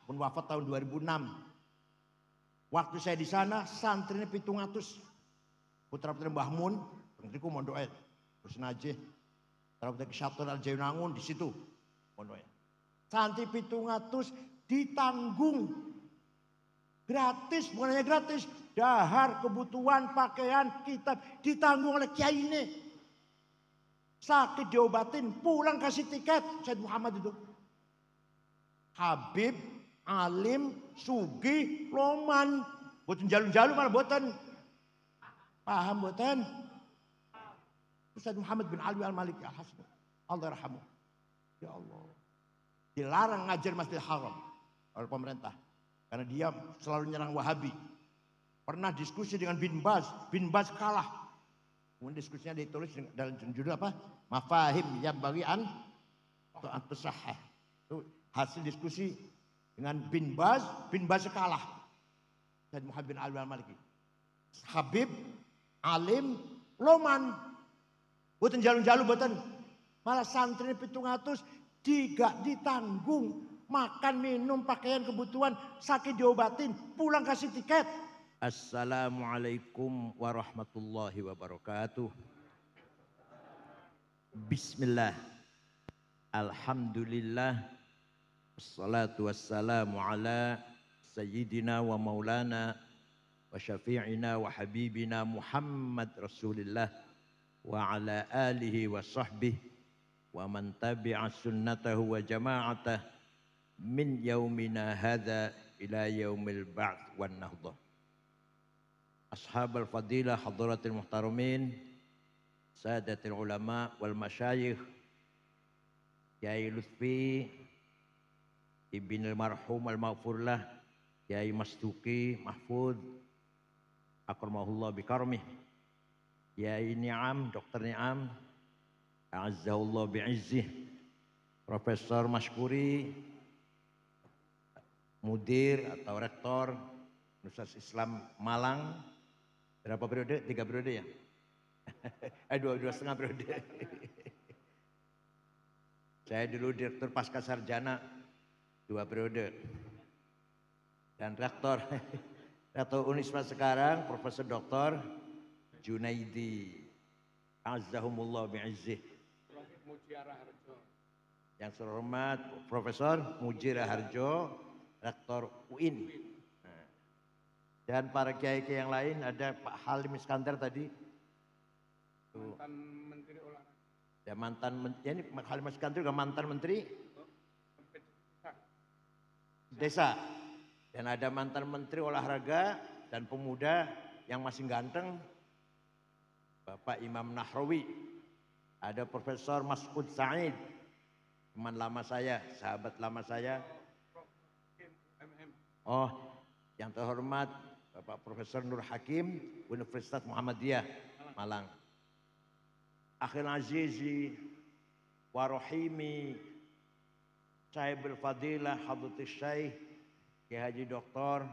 pun wafat tahun 2006. Waktu saya di sana santrinya 700. Putra-putri Mbah Mun, tentuku mondoke. Terus najih, putra-putri Kesatuan Al-Jayunangun di situ mondoke. Santri 700 ditanggung gratis, bukan hanya gratis, dahar, kebutuhan, pakaian, kitab ditanggung oleh kiai ini. Sakit diobatin, pulang kasih tiket. Said Muhammad itu. Habib, alim, sugi, loman. Boten jalu-jalu malah boten. Paham boten? Said Muhammad bin Ali Al-Maliki Al-Hasni. Allah yarhamu. Ya Allah. Dilarang ngajar Masjidil Haram oleh pemerintah. Karena dia selalu nyerang Wahabi. Pernah diskusi dengan Bin Baz kalah. Kemudian diskusinya ditulis dalam judul apa? Mafahim yang bagian atau sahih. Itu hasil diskusi dengan Bin Baz kalah. Said Muhammad bin Ali Al-Maliki. Habib, alim, loman. Boten jalu-jalu boten. Malah santri 700 tidak ditanggung. Makan, minum, pakaian, kebutuhan, sakit diobatin, pulang kasih tiket. Assalamualaikum warahmatullahi wabarakatuh. Bismillah. Alhamdulillah. Wassalatu wassalamu ala sayyidina wa maulana wa syafi'ina wa habibina Muhammad Rasulillah wa ala alihi wa sahbihi wa man tabi'a sunnatahu wa jama'atah min yaumina hadza ila yaumil ba'ts wan nahdah. Ashabul fadilah hadratil muhtaramin, sadatil ulama wal masyayikh, Kiai Lutfi ibn al-marhum al-maghfurlah, Kiai Masduki Mahfud akramahullah bikarmih, Kiai Ni'am, Dr. Ni'am a'azzahullah bi'izzih, Profesor Maskuri, Mudir atau Rektor Universitas Islam Malang. Berapa periode? 3 periode ya? 2,5 periode. Saya dulu Direktur Pasca Sarjana 2 periode. Dan Rektor Unisma sekarang Profesor Dr. Junaidi Azzahumullah bi'izzih. Yang terhormat Profesor Mujira Harjo, Rektor UIN. Dan para kiai-kiai yang lain, ada Pak Halim Iskandar tadi. Mantan Menteri Olahraga. Ya ini Pak Halim Iskandar juga mantan Menteri Desa. Dan ada mantan Menteri Olahraga dan Pemuda yang masih ganteng, Bapak Imam Nahrawi. Ada Profesor Mas'ud Said, teman lama saya, sahabat lama saya. Oh, yang terhormat Bapak Profesor Nur Hakim, Universitas Muhammadiyah, Malang. Akhil Azizi, Warohimi, Sahibul Fadilah, Hadratus Syekh, Kiai Haji Dr.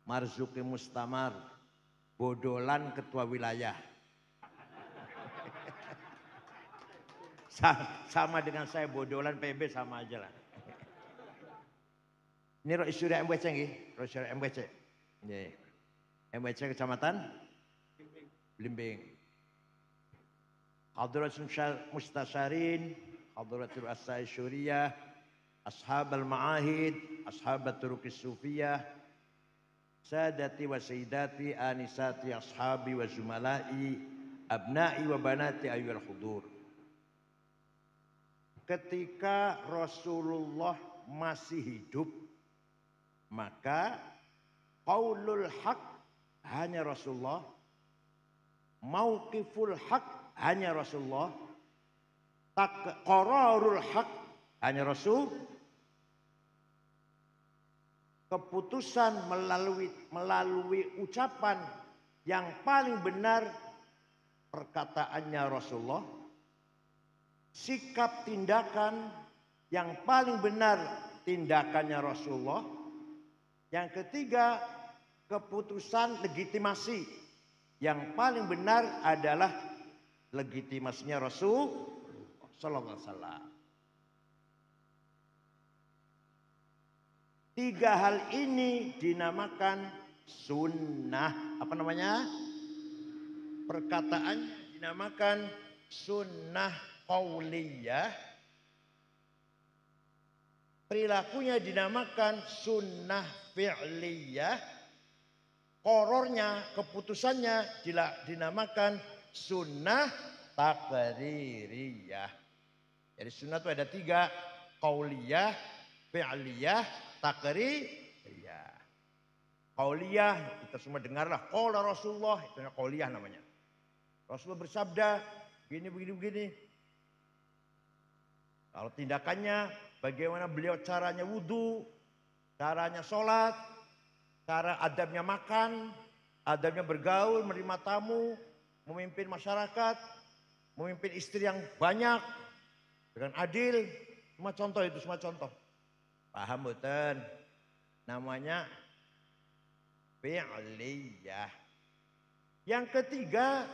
Marzuki Mustamar, Bodolan Ketua Wilayah. Sama dengan saya, Bodolan PB sama aja lah. Ini Roh Isuri MWC nggih, Roh Isuri MWC. Nggih. MWC Kecamatan Blimbing. Hadratul Mustasyarin, Hadratul Asai Syuriyah, Ashabul Ma'ahid, Ashabat Turuqis Sufiyah, Sadati wa Sayyidati, Anisati, Ashabi wa Zumalai, Abna'i wa Banati ayyuhal hudur. Ketika Rasulullah masih hidup, maka qaulul haq hanya Rasulullah, mauqiful haq hanya Rasulullah, qararul haq hanya Rasul, keputusan melalui ucapan yang paling benar perkataannya Rasulullah, sikap tindakan yang paling benar tindakannya Rasulullah. Yang ketiga, keputusan legitimasi yang paling benar adalah legitimasinya Rasul sallallahu alaihi wasallam. Tiga hal ini dinamakan sunnah. Apa namanya? Perkataannya dinamakan sunnah qauliyah. Perilakunya dinamakan sunnah fi'liyah. Qorornya, keputusannya dinamakan sunnah taqririyah. Jadi sunnah itu ada tiga. Qauliyah, fi'liyah, taqririyah. Qauliyah, kita semua dengarlah. Qala Rasulullah, itu qauliyah namanya. Rasulullah bersabda, begini. Kalau tindakannya, bagaimana beliau caranya wudhu, caranya sholat, cara adabnya makan, adabnya bergaul, menerima tamu, memimpin masyarakat, memimpin istri yang banyak, dengan adil. Semua contoh itu, semua contoh. Paham betul? Namanya fi'liyah. Yang ketiga,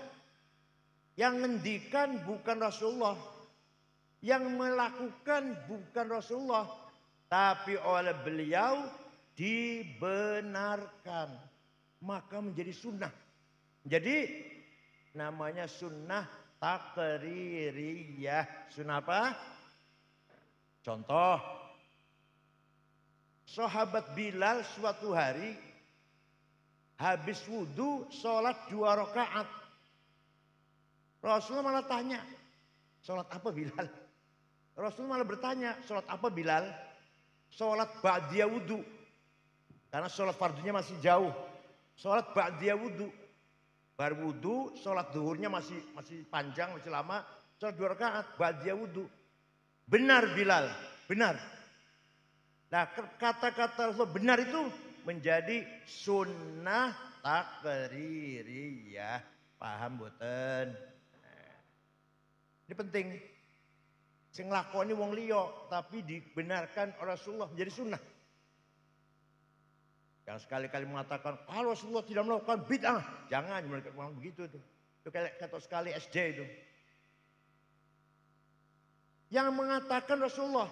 yang ngendikan bukan Rasulullah, yang melakukan bukan Rasulullah, tapi oleh beliau dibenarkan, maka menjadi sunnah. Jadi namanya sunnah taqririyah. Sunnah apa? Contoh, sahabat Bilal suatu hari habis wudhu sholat 2 rakaat. Rasulullah malah tanya, sholat apa Bilal? Rasulullah malah bertanya, sholat apa Bilal? Sholat ba'diyah wudhu. Karena sholat fardunya masih jauh. Sholat ba'diyah wudhu. Baru wudhu, sholat duhurnya masih panjang, masih lama. Sholat 2 rakaat, ba'diyah wudhu. Benar Bilal, benar. Nah kata-kata Rasulullah benar itu menjadi sunnah taqririyah. Paham boten? Ini penting. Sing lakoni wong liya tapi dibenarkan oleh Rasulullah menjadi sunnah. Yang sekali-kali mengatakan kalau Rasulullah tidak melakukan bid'ah, jangan melakukan begitu itu. Itu kayak kata sekali SD itu. Yang mengatakan Rasulullah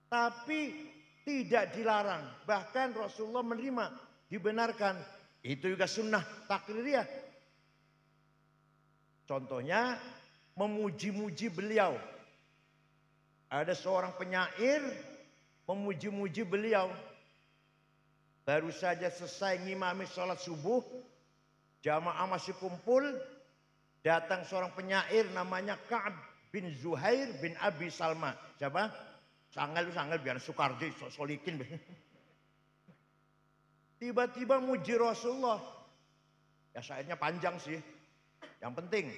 tapi tidak dilarang, bahkan Rasulullah menerima, dibenarkan, itu juga sunnah taqririyah. Contohnya memuji-muji beliau. Ada seorang penyair memuji-muji beliau. Baru saja selesai ngimami sholat subuh, jamaah masih kumpul, datang seorang penyair namanya Ka'ab bin Zuhair bin Abi Salma. Siapa? Sanggal biar Soekardi solikin. Tiba-tiba muji Rasulullah. Ya syairnya panjang sih. Yang penting,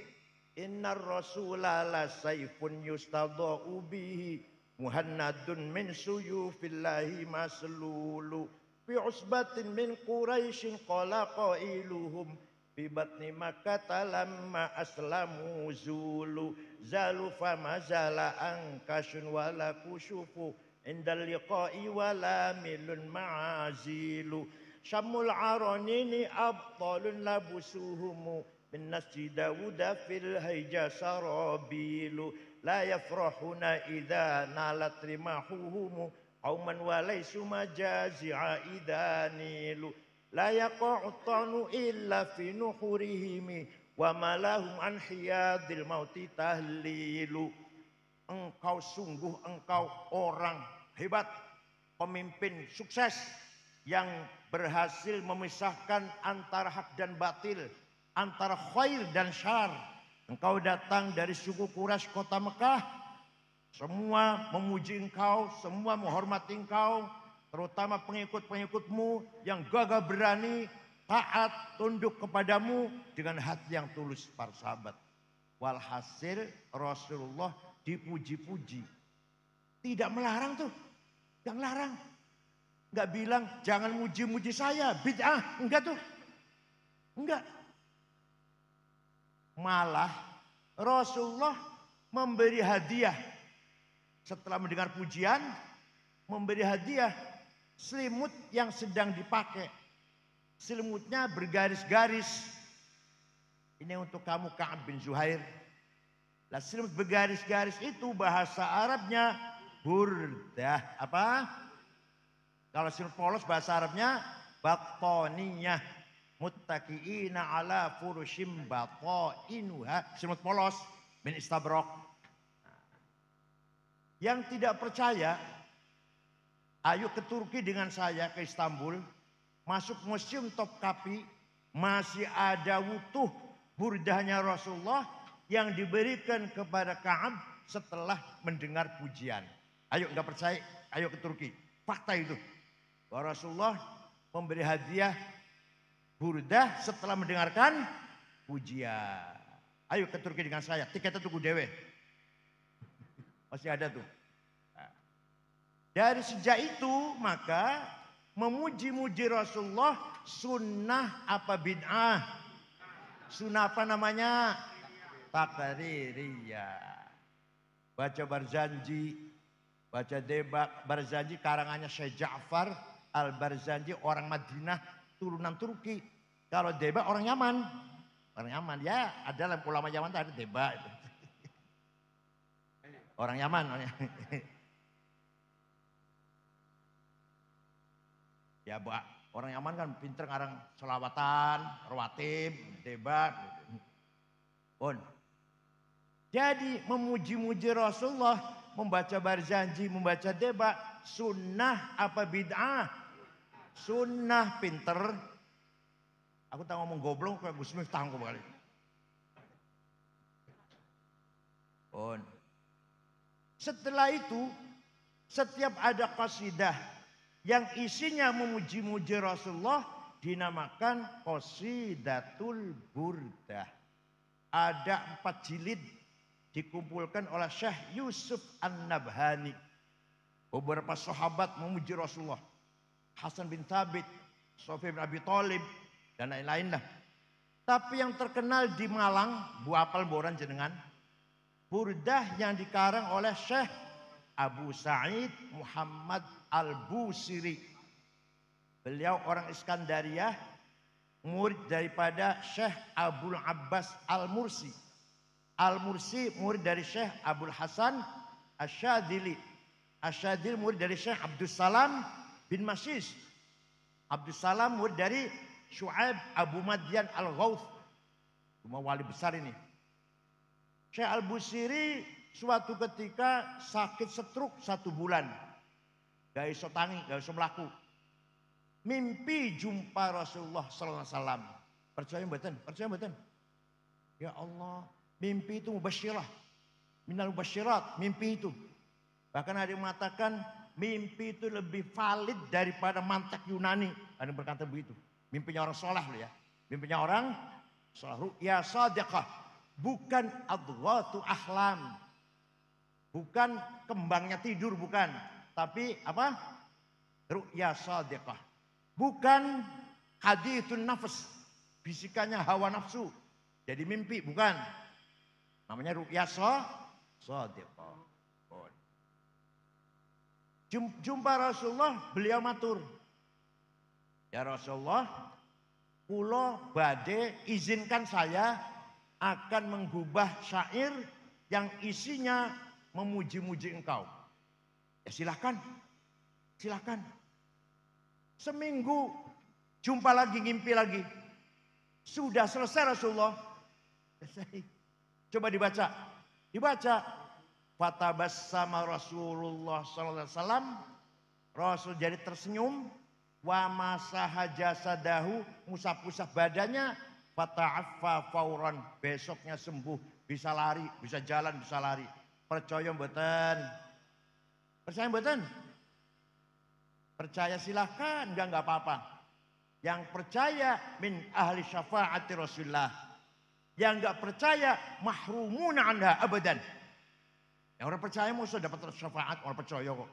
innar rasula la sayfun yustadha'u bihi muhannadun min suyufillahi maslulu fi usbatin min quraisyin qala qailuhum fi batni makkah lamma aslamu zulu zalu fama zala ankashun wala kushufu indal liqa'i wala milun ma'azilu syamul aranini abtalun labusuhumu min nasji Dawuda fil haija sarabilu la yafrahuna idha nalat rimahuhumu qauman walaysu majazi'a idanilu la yaqa'utanu illa fi nuhurihimi wa malahum an hiyadil mauti tahlilu. Engkau sungguh engkau orang hebat, pemimpin sukses yang berhasil memisahkan antara hak dan batil, antara khair dan syar. Engkau datang dari suku Quraisy kota Mekah. Semua memuji engkau, semua menghormati engkau, terutama pengikut-pengikutmu yang gagah berani, taat, tunduk kepadamu dengan hati yang tulus para sahabat. Walhasil Rasulullah dipuji-puji. Tidak melarang tuh, yang larang. Enggak bilang jangan muji-muji saya, bid'ah, enggak tuh. Enggak. Malah Rasulullah memberi hadiah. Setelah mendengar pujian, memberi hadiah selimut yang sedang dipakai. Selimutnya bergaris-garis. Ini untuk kamu Ka'ab bin Zuhair. Lah selimut bergaris-garis itu bahasa Arabnya burdah. Apa? Kalau selimut polos bahasa Arabnya batoniyah. Muttaqiina ala furushim batoinuha. Selimut polos min istabrok. Yang tidak percaya, ayo ke Turki dengan saya ke Istanbul. Masuk museum Topkapi. Masih ada utuh burdahnya Rasulullah yang diberikan kepada Ka'ab setelah mendengar pujian. Ayo nggak percaya, ayo ke Turki. Fakta itu. Bahwa Rasulullah memberi hadiah burdah setelah mendengarkan pujian. Ayo ke Turki dengan saya. Tiketnya tuku dewe. Masih ada tuh. Dari sejak itu maka memuji-muji Rasulullah sunnah apa bid'ah? Sunnah apa namanya? Taqririyah. Baca Barzanji, baca Debak. Barzanji karangannya Syekh Ja'far Al-Barzanji, orang Madinah turunan Turki. Kalau Debak orang Yaman. Orang Yaman ya, ada ulama Yaman ada Debak itu. Orang Yaman. Ya, orang Yaman kan pinter ngarang selawatan, rawatib, debat. Jadi memuji-muji Rasulullah, membaca Barzanji, membaca debat, sunnah apa bid'ah? Sunnah, pinter. Aku tak ngomong goblok kayak Gus Miftah kali. Setelah itu, setiap ada qasidah yang isinya memuji-muji Rasulullah dinamakan Qasidatul Burdah. Ada 4 jilid dikumpulkan oleh Syekh Yusuf An-Nabhani. Beberapa sahabat memuji Rasulullah. Hasan bin Thabit, Sofyan bin Abi Thalib, dan lain-lain lah. Tapi yang terkenal di Malang, Bu apal boran jenengan, burdah yang dikarang oleh Syekh Abu Sa'id Muhammad Al-Busiri. Beliau orang Iskandariyah, murid daripada Syekh Abdul Abbas Al-Mursi. Al-Mursi murid dari Syekh Abdul Hasan Asyadili. Asyadili murid dari Syekh Abdul Salam bin Masis. Abdul Salam murid dari Syu'aib Abu Madyan Al-Ghawth. Cuma wali besar ini. Syekh Al-Busiri suatu ketika sakit stroke 1 bulan. Gak iso tangi, gak iso melaku. Mimpi jumpa Rasulullah sallallahu alaihi wasallam. Percaya mboten? Percaya mboten? Ya Allah, mimpi itu mubasyirah. Minal mubasyirat, mimpi itu. Bahkan ada yang mengatakan mimpi itu lebih valid daripada mantek Yunani. Ada yang berkata begitu. Mimpinya orang soleh loh ya. Mimpinya orang soleh. Ru'ya sadiqah. Bukan adghatu ahlam. Bukan kembangnya tidur, bukan. Tapi apa? Ru'ya sadiqah. Bukan hadithun nafs. Bisikannya hawa nafsu. Jadi mimpi, bukan. Namanya ru'ya sadiqah. Jumpa Rasulullah, beliau matur. Ya Rasulullah, kula badhe izinkan saya akan menggubah syair yang isinya memuji-muji engkau. Ya silahkan, silahkan. Seminggu jumpa lagi, ngimpi lagi. Sudah selesai Rasulullah. Selesai. Coba dibaca. Dibaca. Fatabassama Rasulullah sallallahu alaihi wasallam. Rasul jadi tersenyum. Wa masaha jasadahu, musap-musap badannya. Fata'affa fauran, besoknya sembuh, bisa lari, bisa jalan, bisa lari. Percaya mboten? Percaya mboten? Percaya silahkan, enggak apa-apa. Yang percaya min ahli syafaati Rasulullah. Yang enggak percaya mahrumun anha abadan. Yang orang percaya musuh dapat syafaat, orang percaya kok.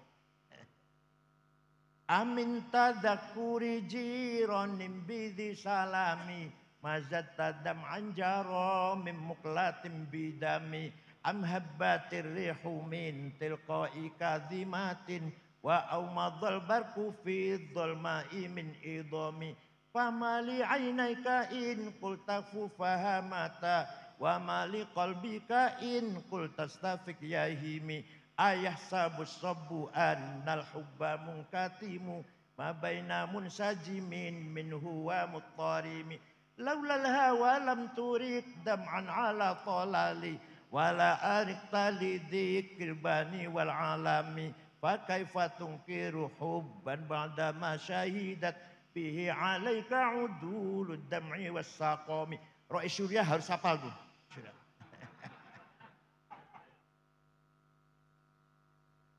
Amin tadakuri jironim bidi salami. Mazat tadam anjaro mim muklatim bidami. Am habbatir rihu min tilqai kadhimatin. Wa awmadhal barku fi dhalma'i min idhami. Famali aynaika in qultafu fahamata. Wa mali qalbika in qultastafik yahimi. Ayah sabus sabu annal hubba munkatimu. ma baina munsajimin minhu wa muttarimi laulal hawa lam turik dam'an ala talali wala arikta lidzikir bani wal alami fa kaifa tunkiru hubban ba'da ma syahidat bihi alaika udulud dam'i was saqami. Rois Surya harus hafal tuh.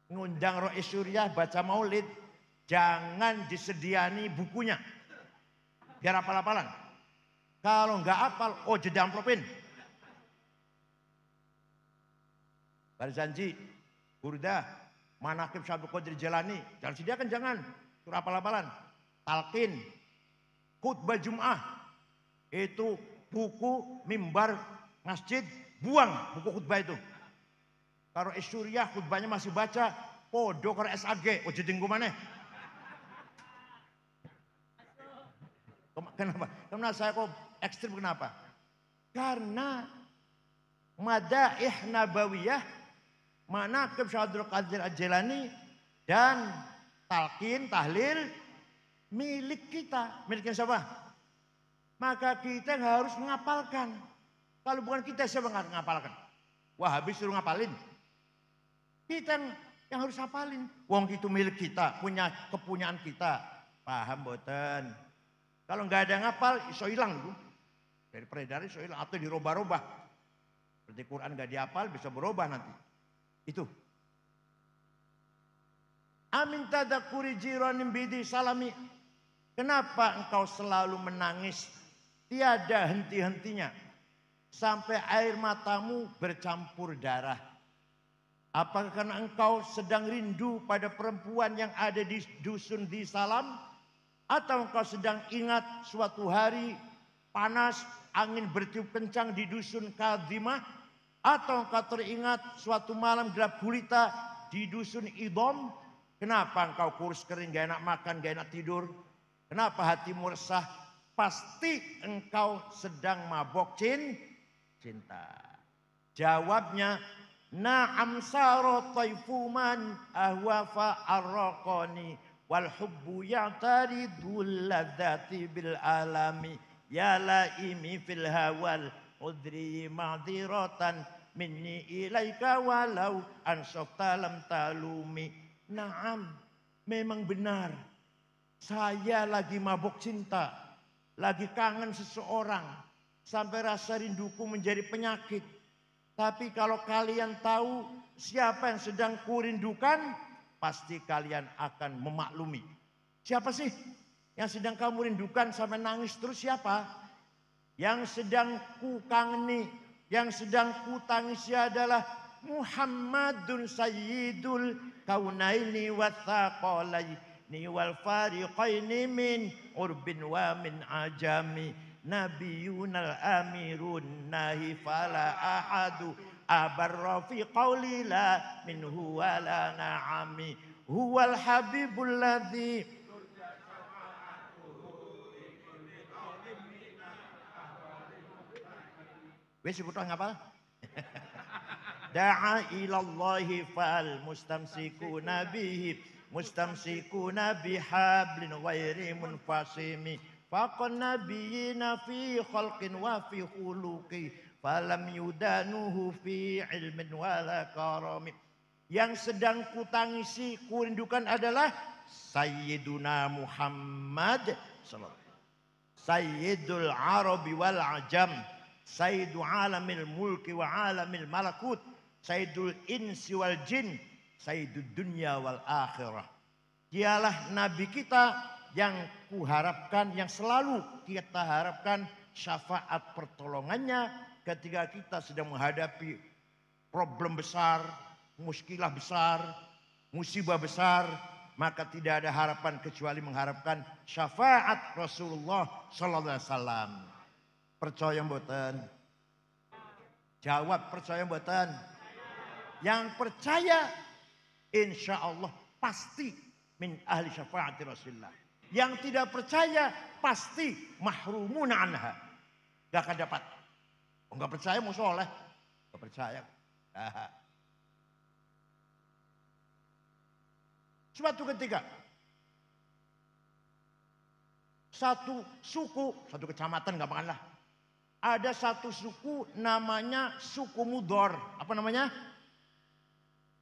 Ngundang Rois Surya baca maulid, jangan disediani bukunya. Biar hafal-hafalan. Kalau nggak hafal, oh jadi amplopin. Barzanji, Burdah, Manaqib Syabdul Qadir Jalani, jangan sediakan, jangan. Itu hafal-hafalan. Talqin, khutbah Jum'ah, itu buku mimbar masjid, buang buku khutbah itu. Kalau Surya khutbahnya masih baca, podo karo SAG, oh jadi mana? Kenapa? Karena saya kok ekstrim, kenapa? Karena madaih nabawiyah, Manaqib Syabdul Qadir Al-Jilani dan talqin, tahlil milik kita. Miliknya siapa? Maka kita harus menghafalkan. Kalau bukan kita, siapa yang menghafalkan? Wahabi suruh ngapalin. Kita yang harus hafalin. Wong itu milik kita, punya kepunyaan kita. Paham boten? Kalau nggak ada yang ngapal, iso hilang itu. Dari peredaran iso hilang atau dirubah-rubah. Seperti Quran nggak dihafal, bisa berubah nanti. Itu. Amin tadakuri jiranim bidi salami. Kenapa engkau selalu menangis? Tiada henti-hentinya. Sampai air matamu bercampur darah. Apakah karena engkau sedang rindu pada perempuan yang ada di dusun di Salam? Atau engkau sedang ingat suatu hari panas, angin bertiup kencang di dusun Kadimah? Atau engkau teringat suatu malam gelap gulita di dusun Idom? Kenapa engkau kurus kering, gak enak makan, gak enak tidur? Kenapa hatimu resah? Pasti engkau sedang mabok cinta. Jawabnya, na'am saro taifuman ahwafa arraqani wal hubbu ya'taridul ladzati bil alami ya laimi fil hawal udri ma'diratan minni ilaika walau ansofta lam talumi. Na'am, memang benar, saya lagi mabuk cinta, lagi kangen seseorang sampai rasa rinduku menjadi penyakit. Tapi kalau kalian tahu siapa yang sedang kurindukan, pasti kalian akan memaklumi. Siapa sih yang sedang kamu rindukan sampai nangis terus, siapa? Yang sedang ku kangeni, yang sedang ku tangisi adalah Muhammadun Sayyidul Kaunaini wa Thaqalaini wal Fariqaini min urbin wa min ajami. Nabiyunal amirun nahi fala ahadu abarra fi qawli la minhu wala na'ami huwal habibul ladzi wis kudu ngapal da'a ilallahi fal mustamsikuna bihi mustamsikuna bihablin ghairi munfasimi faqan nabiyina fi khalqin wa fi khuluqi falam yudanuhu fi ilmin wala karami. Yang sedang kutangisi, kurindukan adalah Sayyiduna Muhammad Sayyidul Arabi wal Ajam, Sayyidu alamil mulki wa alamil malakut, Sayyidul insi wal jin, Sayyidud dunya wal akhirah. Dialah Nabi kita yang kuharapkan, yang selalu kita harapkan syafaat pertolongannya ketika kita sedang menghadapi problem besar, muskilah besar, musibah besar, maka tidak ada harapan kecuali mengharapkan syafaat Rasulullah sallallahu alaihi wasallam. Percaya mboten? Jawab, percaya mboten? Yang percaya insya Allah pasti min ahli syafaati Rasulullah. Yang tidak percaya pasti mahrumun anha. Gak akan dapat. Oh, gak percaya mau soleh. Gak percaya. Suatu ketika satu suku, satu kecamatan gampang lah. Ada satu suku namanya suku Mudor. Apa namanya?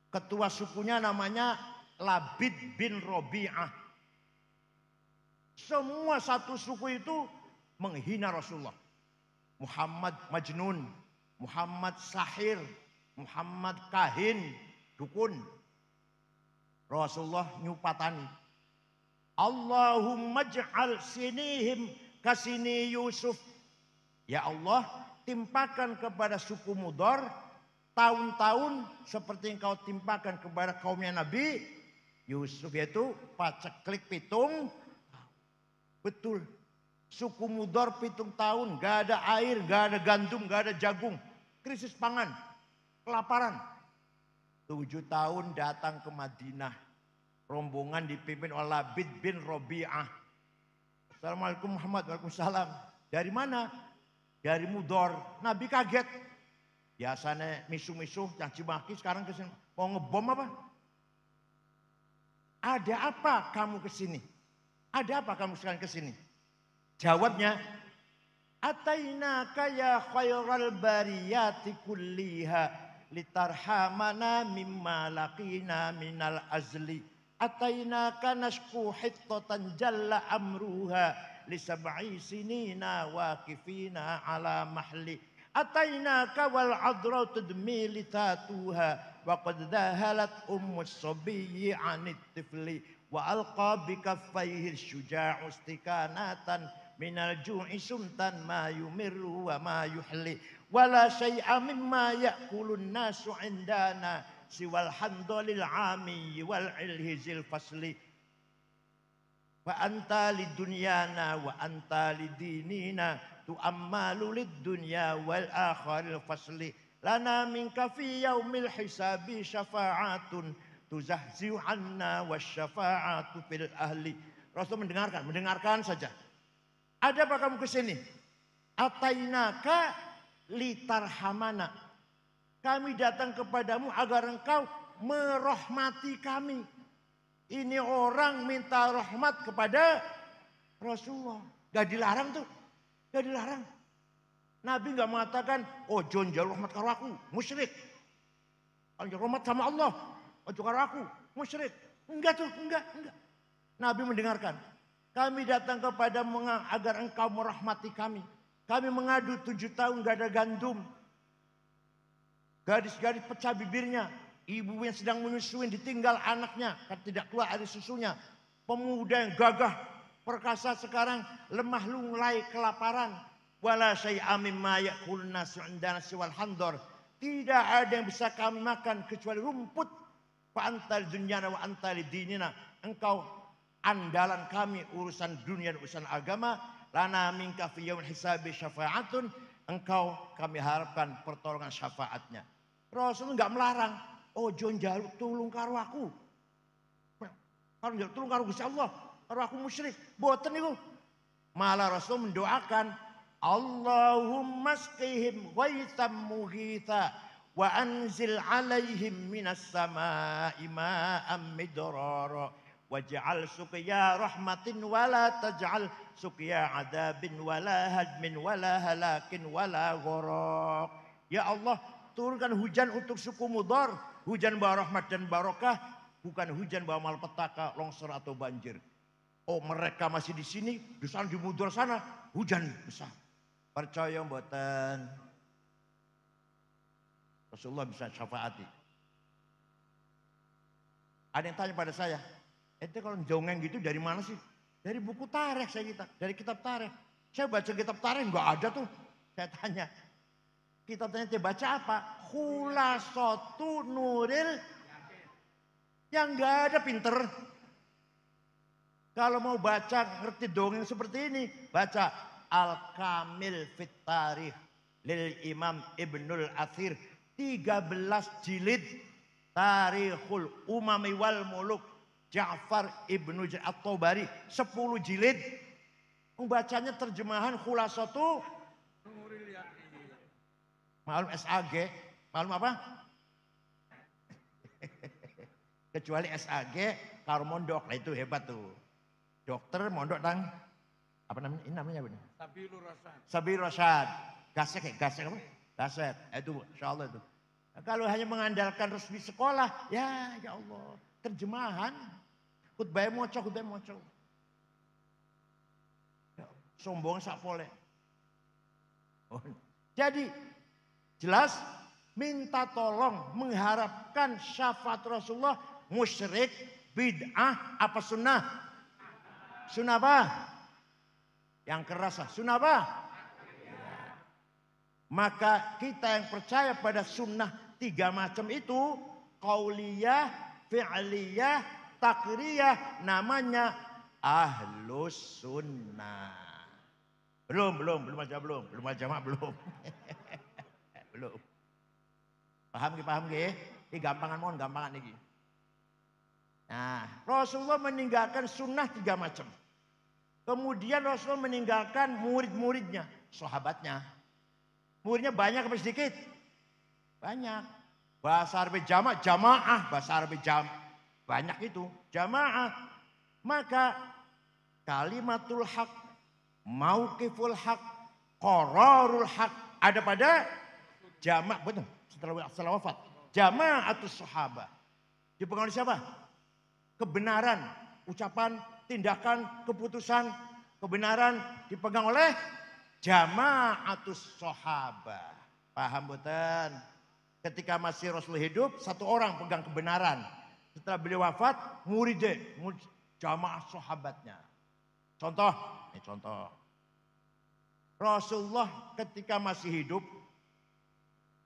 Ketua sukunya namanya Labid bin Robi'ah. Semua satu suku itu menghina Rasulullah. Muhammad Majnun, Muhammad Sahir, Muhammad Kahin, dukun. Rasulullah nyupatani. Allahumma ja'al sinihim kasini Yusuf. Ya Allah, timpakan kepada suku Mudor tahun-tahun seperti yang kau timpakan kepada kaumnya Nabi Yusuf, yaitu paceklik pitung. Betul. Suku Mudor pitung tahun, gak ada air, gak ada gandum, gak ada jagung. Krisis pangan, kelaparan. 7 tahun datang ke Madinah. Rombongan dipimpin oleh Labid bin Robi'ah. Assalamualaikum Muhammad, waalaikumsalam. Dari mana? Dari Mudor. Nabi kaget. Biasanya misuh-misuh, caci maki, sekarang kesini. Mau ngebom apa? Ada apa kamu kesini? Ada apa kamu sekarang kesini? Jawabnya, Atainaka ya khairal bariyati kulliha litarhamana mimma laqina minal azli. Atainaka nashku hittatan jalla amruha lisab'i sinina waqifina ala mahli. Atainaka wal adra tudmi litatuha wa qad dahalat ummus sabiyyi anit tifli wa alqa bikaffaihi syuja'u istikanatan minal ju'i sumtan ma yumirru wa ma yuhli wala syai'a mimma ya'kulun nasu indana siwal handolil ami wal ilhizil fasli wa anta lidunyana wa anta lidinina tu'ammalu lidunya wal akharil fasli lana minka fi yaumil hisabi syafa'atun tuzahzi'u anna wasyafa'atu fil ahli. Rasul mendengarkan saja. Ada apa kamu kesini? Atainaka litarhamana. Kami datang kepadamu agar engkau merahmati kami. Ini orang minta rahmat kepada Rasulullah. Gak dilarang tuh. Gak dilarang. Nabi gak mengatakan, oh John jalur rahmat karo aku, musyrik. Kalau rahmat sama Allah, ojo karo aku, musyrik. Enggak tuh, enggak. Nabi mendengarkan. Kami datang kepada agar engkau merahmati kami. Kami mengadu 7 tahun gak ada gandum. Gadis-gadis pecah bibirnya. Ibu yang sedang menyusui ditinggal anaknya karena tidak keluar air susunya. Pemuda yang gagah perkasa sekarang lemah lunglai kelaparan. Wala syai'a mimma ya'kulun nasu 'indana siwal handor. Tidak ada yang bisa kami makan kecuali rumput. Fa antal dunyana wa antal dinina. Engkau andalan kami urusan dunia dan urusan agama. Lana minka fi yaumil hisabi syafa'atun. Engkau kami harapkan pertolongan syafaatnya. Rasul enggak melarang. Oh John jaluk tulung karo aku. Kalau jaluk tulung karo Gusti Allah, karo aku musyrik. Boten niku. Malah Rasul mendoakan, Allahumma asqihim ghaitsam mughitha wa anzil alaihim minas samaa'i ma'am midrara waj'al suqya rahmatin wala taj'al suqya adabin wala hadmin wala halakin wala gharaq. Ya Allah, turunkan hujan untuk suku Mudor. Hujan bawa rahmat dan barokah, bukan hujan bawa malapetaka, longsor atau banjir. Oh mereka masih di sini, di sana di Mudor sana hujan besar. Percaya mboten? Rasulullah bisa syafaati. Ada yang tanya pada saya, ente kalau dongeng gitu dari mana sih? Dari buku tarikh saya dari kitab tarikh. Saya baca kitab tarikh nggak ada tuh. Saya tanya, kitabnya ente baca apa? Khulasatu Nuril. Yang nggak ada pinter. Kalau mau baca ngerti dongeng seperti ini, baca Al-Kamil Fit Tarikh lil Imam Ibnul Athir, 13 jilid Tarikhul Umami wal Muluk Ja'far Ibnu At-Tabari, 10 jilid. Membacanya terjemahan Khulasatu Malum SAG, malum apa? Kecuali SAG kalau mondok, nah itu hebat tuh. Dokter mondok tang Apa namanya? Ini namanya apa? Sabilur Rasyad. Sabilur Rasyad. Gasek apa? Gaset. Itu insya Allah itu. Nah, kalau hanya mengandalkan resmi sekolah, ya Allah. Terjemahan. Khutbah moco. Ya, sombong sak pole. Oh. Jadi jelas minta tolong mengharapkan syafaat Rasulullah musyrik, bid'ah, apa sunnah? Sunnah apa? Yang keras lah. Sunnah apa? Maka kita yang percaya pada sunnah 3 macam itu, qauliyah, fi'liyah, takriyah, namanya ahlus sunnah. Belum aja belum. Belum. Paham nggih? Ini gampangan iki. Nah, Rasulullah meninggalkan sunnah 3 macam. Kemudian Rasulullah meninggalkan murid-muridnya, sahabatnya. Muridnya banyak apa sedikit? Banyak. Bahasa Arab jamaah, bahasa Arab banyak itu, jamaah. Maka kalimatul haq, mauqiful haq, qararul haq ada pada jamaah, betul. Setelah wafat, jamaatus sahabat. Dipegang oleh siapa? Kebenaran, ucapan, tindakan, keputusan, kebenaran dipegang oleh jamaatus sahabat. Paham betul? Ketika masih Rasul hidup, 1 orang pegang kebenaran. Setelah beliau wafat, murid jamaah sahabatnya. Contoh. Rasulullah ketika masih hidup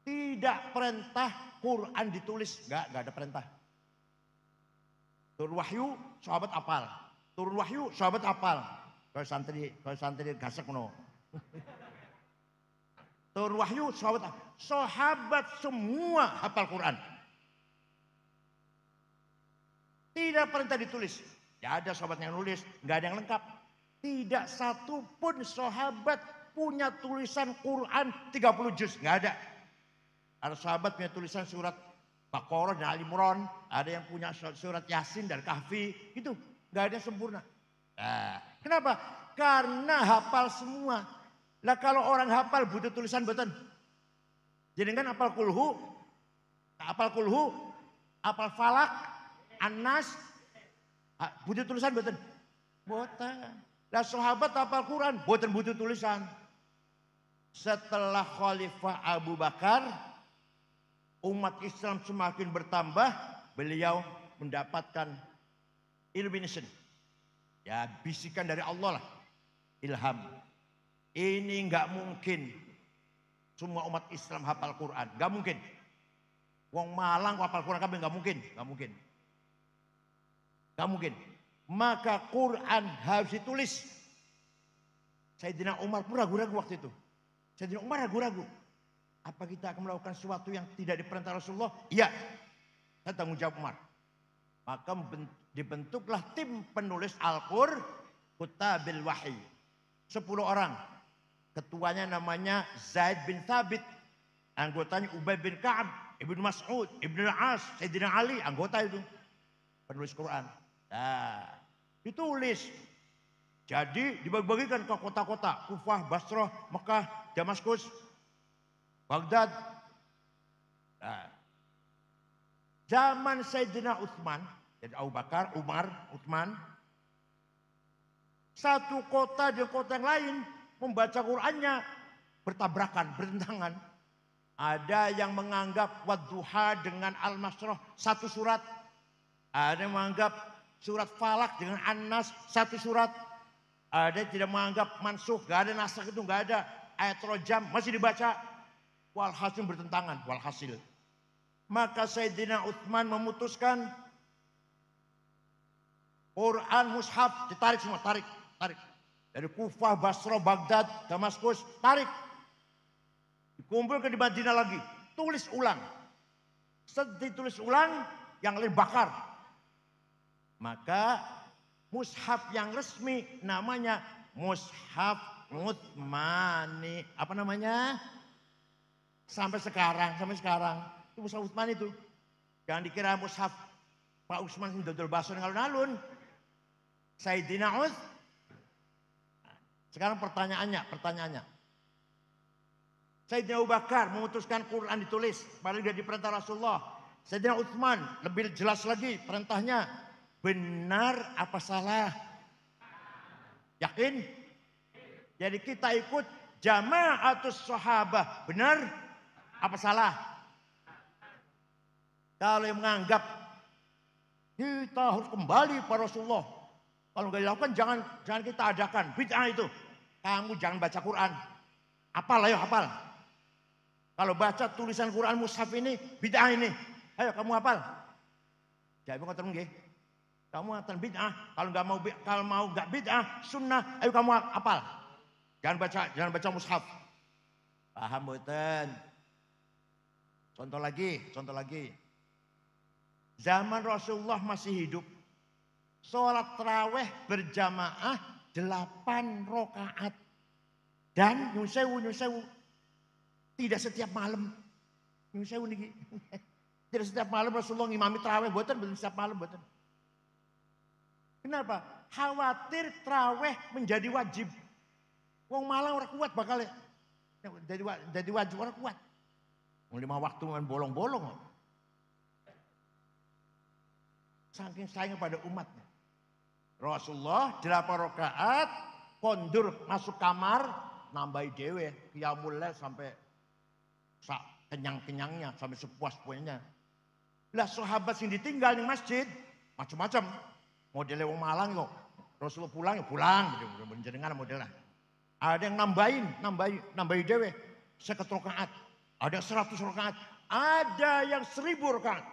tidak perintah Quran ditulis, enggak ada perintah. Turun wahyu, sahabat apal. Kalau santri gasek no. Turun wahyu, sahabat semua hafal Quran. Tidak perintah ditulis. Ya ada sahabat yang nulis, nggak ada yang lengkap. Tidak satu pun sahabat punya tulisan Quran 30 juz, nggak ada. Ada sahabat punya tulisan surat Baqarah dan Ali Imran, ada yang punya surat Yasin dan Kahfi, itu nggak ada yang sempurna. Nah, kenapa? Karena hafal semua. Lah kalau orang hafal butuh tulisan betul. Jadi kan hafal kulhu, hafal falak, An-Nas, butuh tulisan betul. Boten. Lah sahabat hafal Quran, boten butuh tulisan. Setelah Khalifah Abu Bakar, umat Islam semakin bertambah, beliau mendapatkan illumination. Ya, bisikan dari Allah lah. Ilham. Ini enggak mungkin semua umat Islam hafal Quran, enggak mungkin. Wong Malang hafal Quran kabeh enggak mungkin. Maka Quran harus ditulis. Sayyidina Umar pun ragu-ragu waktu itu. Sayyidina Umar ragu-ragu. Apa kita akan melakukan sesuatu yang tidak diperintah Rasulullah? Iya. Saya tanggung jawab Umar. Maka dibentuklah tim penulis Al-Qur'an, Kutabil Wahyi. 10 orang. Ketuanya namanya Zaid bin Thabit. Anggotanya Ubay bin Ka'ab, Ibnu Mas'ud, Ibnu Al-As, Sayyidina Ali, anggota itu. Penulis Quran. Nah, ditulis. Jadi dibagi-bagikan ke kota-kota. Kufah, Basrah, Mekah, Damaskus, Baghdad. Nah, zaman Sayyidina Utsman, jadi Abu Bakar, Umar, Utsman, satu kota dengan kota yang lain membaca Qurannya bertabrakan, bertentangan. Ada yang menganggap Wadduha dengan Al-Masrah satu surat. Ada yang menganggap surat Falak dengan An-Nas satu surat. Ada yang tidak menganggap mansukh, gak ada nasakh itu, gak ada. Ayat rojam masih dibaca. Walhasil bertentangan, walhasil. Maka Sayyidina Utsman memutuskan Quran mushaf ditarik semua, tarik. Dari Kufah, Basra, Baghdad, Damaskus, tarik. Dikumpulkan di Madinah lagi, tulis ulang. Setelah ditulis ulang, yang lain bakar. Maka mushaf yang resmi namanya Mushaf Utsmani. Apa namanya? Sampai sekarang. Itu Mushaf Utsmani itu. Jangan dikira mushaf Pak Utsman dodol baso ngalun-alun. Sayyidina Uts Sekarang pertanyaannya. Sayyidina Abu Bakar memutuskan Quran ditulis. Padahal dia diperintah Rasulullah. Sayyidina Utsman lebih jelas lagi perintahnya. Benar apa salah? Yakin? Jadi kita ikut jama'atus sahabah. Benar apa salah? Kalau yang menganggap kita harus kembali pada Rasulullah. Kalau nggak dilakukan jangan kita adakan. Bid'ah itu. Kamu jangan baca Quran. Hafal, ayo hafal. Kalau baca tulisan Quran mushaf ini, bid'ah ini. Ayo kamu hafal. Jadi ngoten nggih. Kamu ngoten bid'ah. Kalau mau nggak bid'ah, sunnah, ayo kamu hafal. Jangan baca mushaf. Paham mboten? Contoh lagi. Zaman Rasulullah masih hidup. Sholat tarawih berjamaah 8 rakaat. Dan nyusewu. Tidak setiap malam. Nyusewu niki. Tidak setiap malam Rasulullah ngimami tarawih mboten setiap malam mboten. Kenapa? Khawatir tarawih menjadi wajib. Wong malang ora kuat bakal jadi wajib ora kuat. Wong 5 waktu kan bolong-bolong. Saking sayang pada umatnya. Rasulullah 8 rakaat kondur masuk kamar nambahi dewe qiyamul lail sampai sak kenyang-kenyangnya sampai sepuas-puasnya. Lah sahabat sing ditinggal di masjid macam-macam. Modelnya wong malang kok. Rasulullah pulang jenengan modelnya. Ada yang nambahi dewe 50 rakaat. Ada 100 rakaat. Ada yang 1000 rakaat.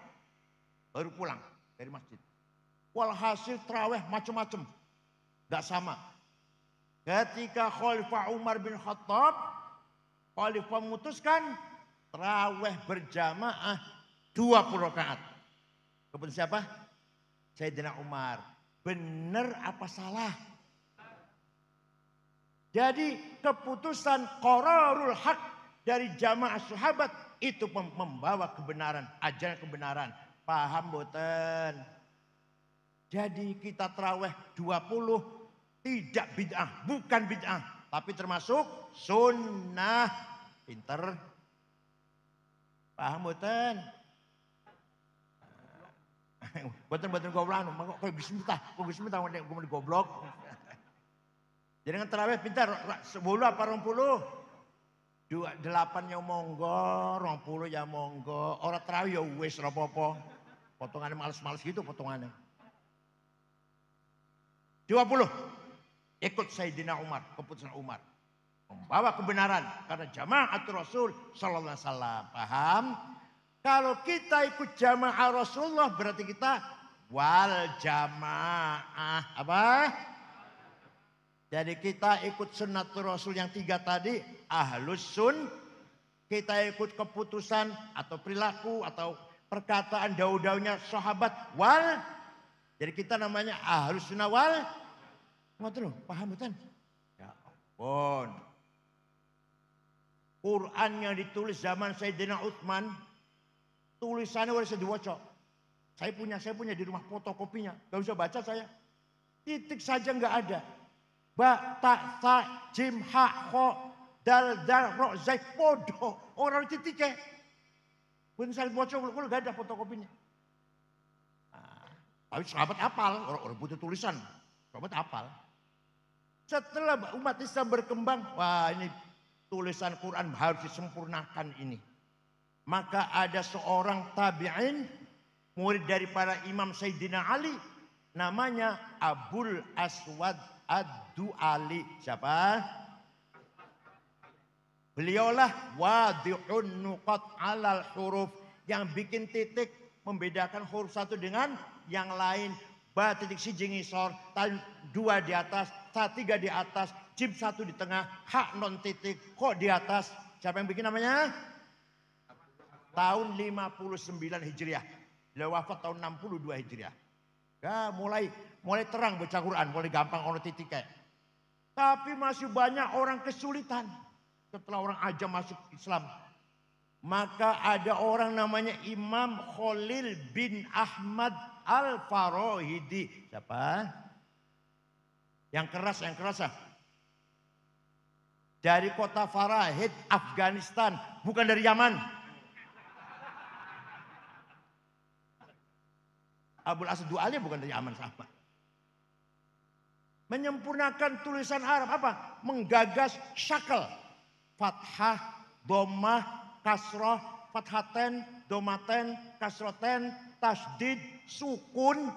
Baru pulang dari masjid. Walhasil tarawih macam-macam. Gak sama. Ketika Khalifah Umar bin Khattab, Khalifah memutuskan tarawih berjamaah 20 rakaat. Kemudian siapa? Sayyidina Umar. Benar apa salah? Jadi keputusan qararul haq dari jamaah sahabat itu membawa kebenaran, ajaran kebenaran. Paham mboten? Jadi kita tarawih 20 tidak bid'ah, bukan bid'ah, tapi termasuk sunnah. Pinter. Paham mboten? Mboten goblok, kok bismillah, kok goblok. Jadi dengan tarawih pinter 10 apa 20? 8 ya monggo, 20 ya monggo. Ora tarawih ya wis ora apa-apa. Potongannya males-males gitu potongannya. 20. Ikut Sayyidina Umar, keputusan Umar. Membawa kebenaran karena jamaah Rasul sallallahu alaihi wasallam. Paham? Kalau kita ikut jamaah Rasulullah berarti kita wal jamaah. Apa? Jadi kita ikut sunnatul Rasul yang 3 tadi, ahlus sun. Kita ikut keputusan atau perilaku atau perkataan daun-daunnya sahabat wal. Jadi kita namanya ahlus sunnah wal. Ngoten lho, paham betul? Ya ampun. Quran yang ditulis zaman Sayyidina Utsman, tulisannya udah bisa diwaca. Saya punya di rumah fotokopinya. Gak usah baca saya. Titik saja nggak ada. Ba, ta, sa, jim, ha, kho, dal, ro, zai, podo. Orang titiknya. Pun saya baca, kalau gak ada fotokopinya. Nah, tapi sahabat apal, orang butuh tulisan. Sahabat apal. Setelah umat Islam berkembang, wah ini tulisan Quran harus disempurnakan ini. Maka ada seorang tabi'in, murid daripada Imam Sayyidina Ali, namanya Abul Aswad Ad-Du'ali. Siapa? Beliaulah wadi'un nuqat alal huruf, yang bikin titik membedakan huruf satu dengan yang lain. Ba titik siji ngisor, tan 2 di atas, ta 3 di atas, jim 1 di tengah, hak non titik, kok di atas. Siapa yang bikin namanya? Tahun 59 Hijriah. Beliau wafat tahun 62 Hijriah. Ya, mulai terang baca Quran, mulai gampang ono titik kayak. Tapi masih banyak orang kesulitan setelah orang ajam masuk Islam. Maka ada orang namanya Imam Khalil bin Ahmad Al-Farahidi. Siapa? Yang keras ah. dari kota Farahid, Afghanistan, bukan dari Yaman. Abul Asad Du'ali bukan dari Yaman, sahabat. Menyempurnakan tulisan Arab apa? Menggagas syakal. Fathah, dhammah, kasrah, fathaten, dhammaten, kasroten, tasdid, sukun.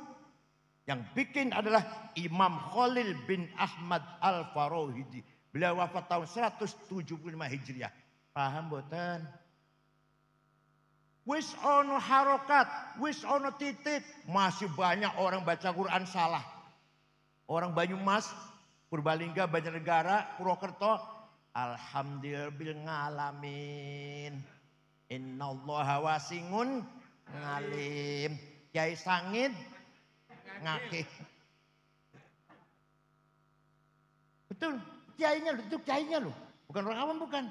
Yang bikin adalah Imam Khalil bin Ahmad Al-Farahidi. Beliau wafat tahun 175 Hijriah. Paham boten? Wis ono harokat, wis ono titik. Masih banyak orang baca Quran salah. Orang Banyumas, Purbalingga, Banjarnegara, Purwokerto. Alhamdulillah ngalamin. Innallaha wasingun ngalim. Kiai Sangid ngakih. Betul, kiainya loh, itu kiainya loh. Bukan orang awam, bukan.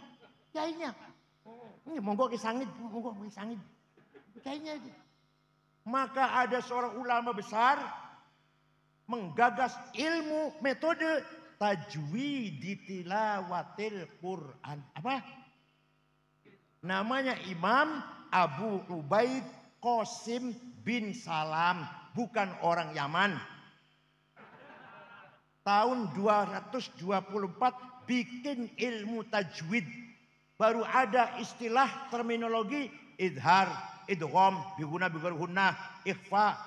Kiainya. Ini monggo Kiai Sangid, monggo Kiai Sangid. Kiainya itu. Maka ada seorang ulama besar menggagas ilmu metode tajwid tilawatil Quran. Apa? Namanya Imam Abu Ubaid Qasim bin Salam. Bukan orang Yaman. Tahun 224 bikin ilmu tajwid. Baru ada istilah terminologi idhar, idgham, biguna, bigurhunna, ikhfa,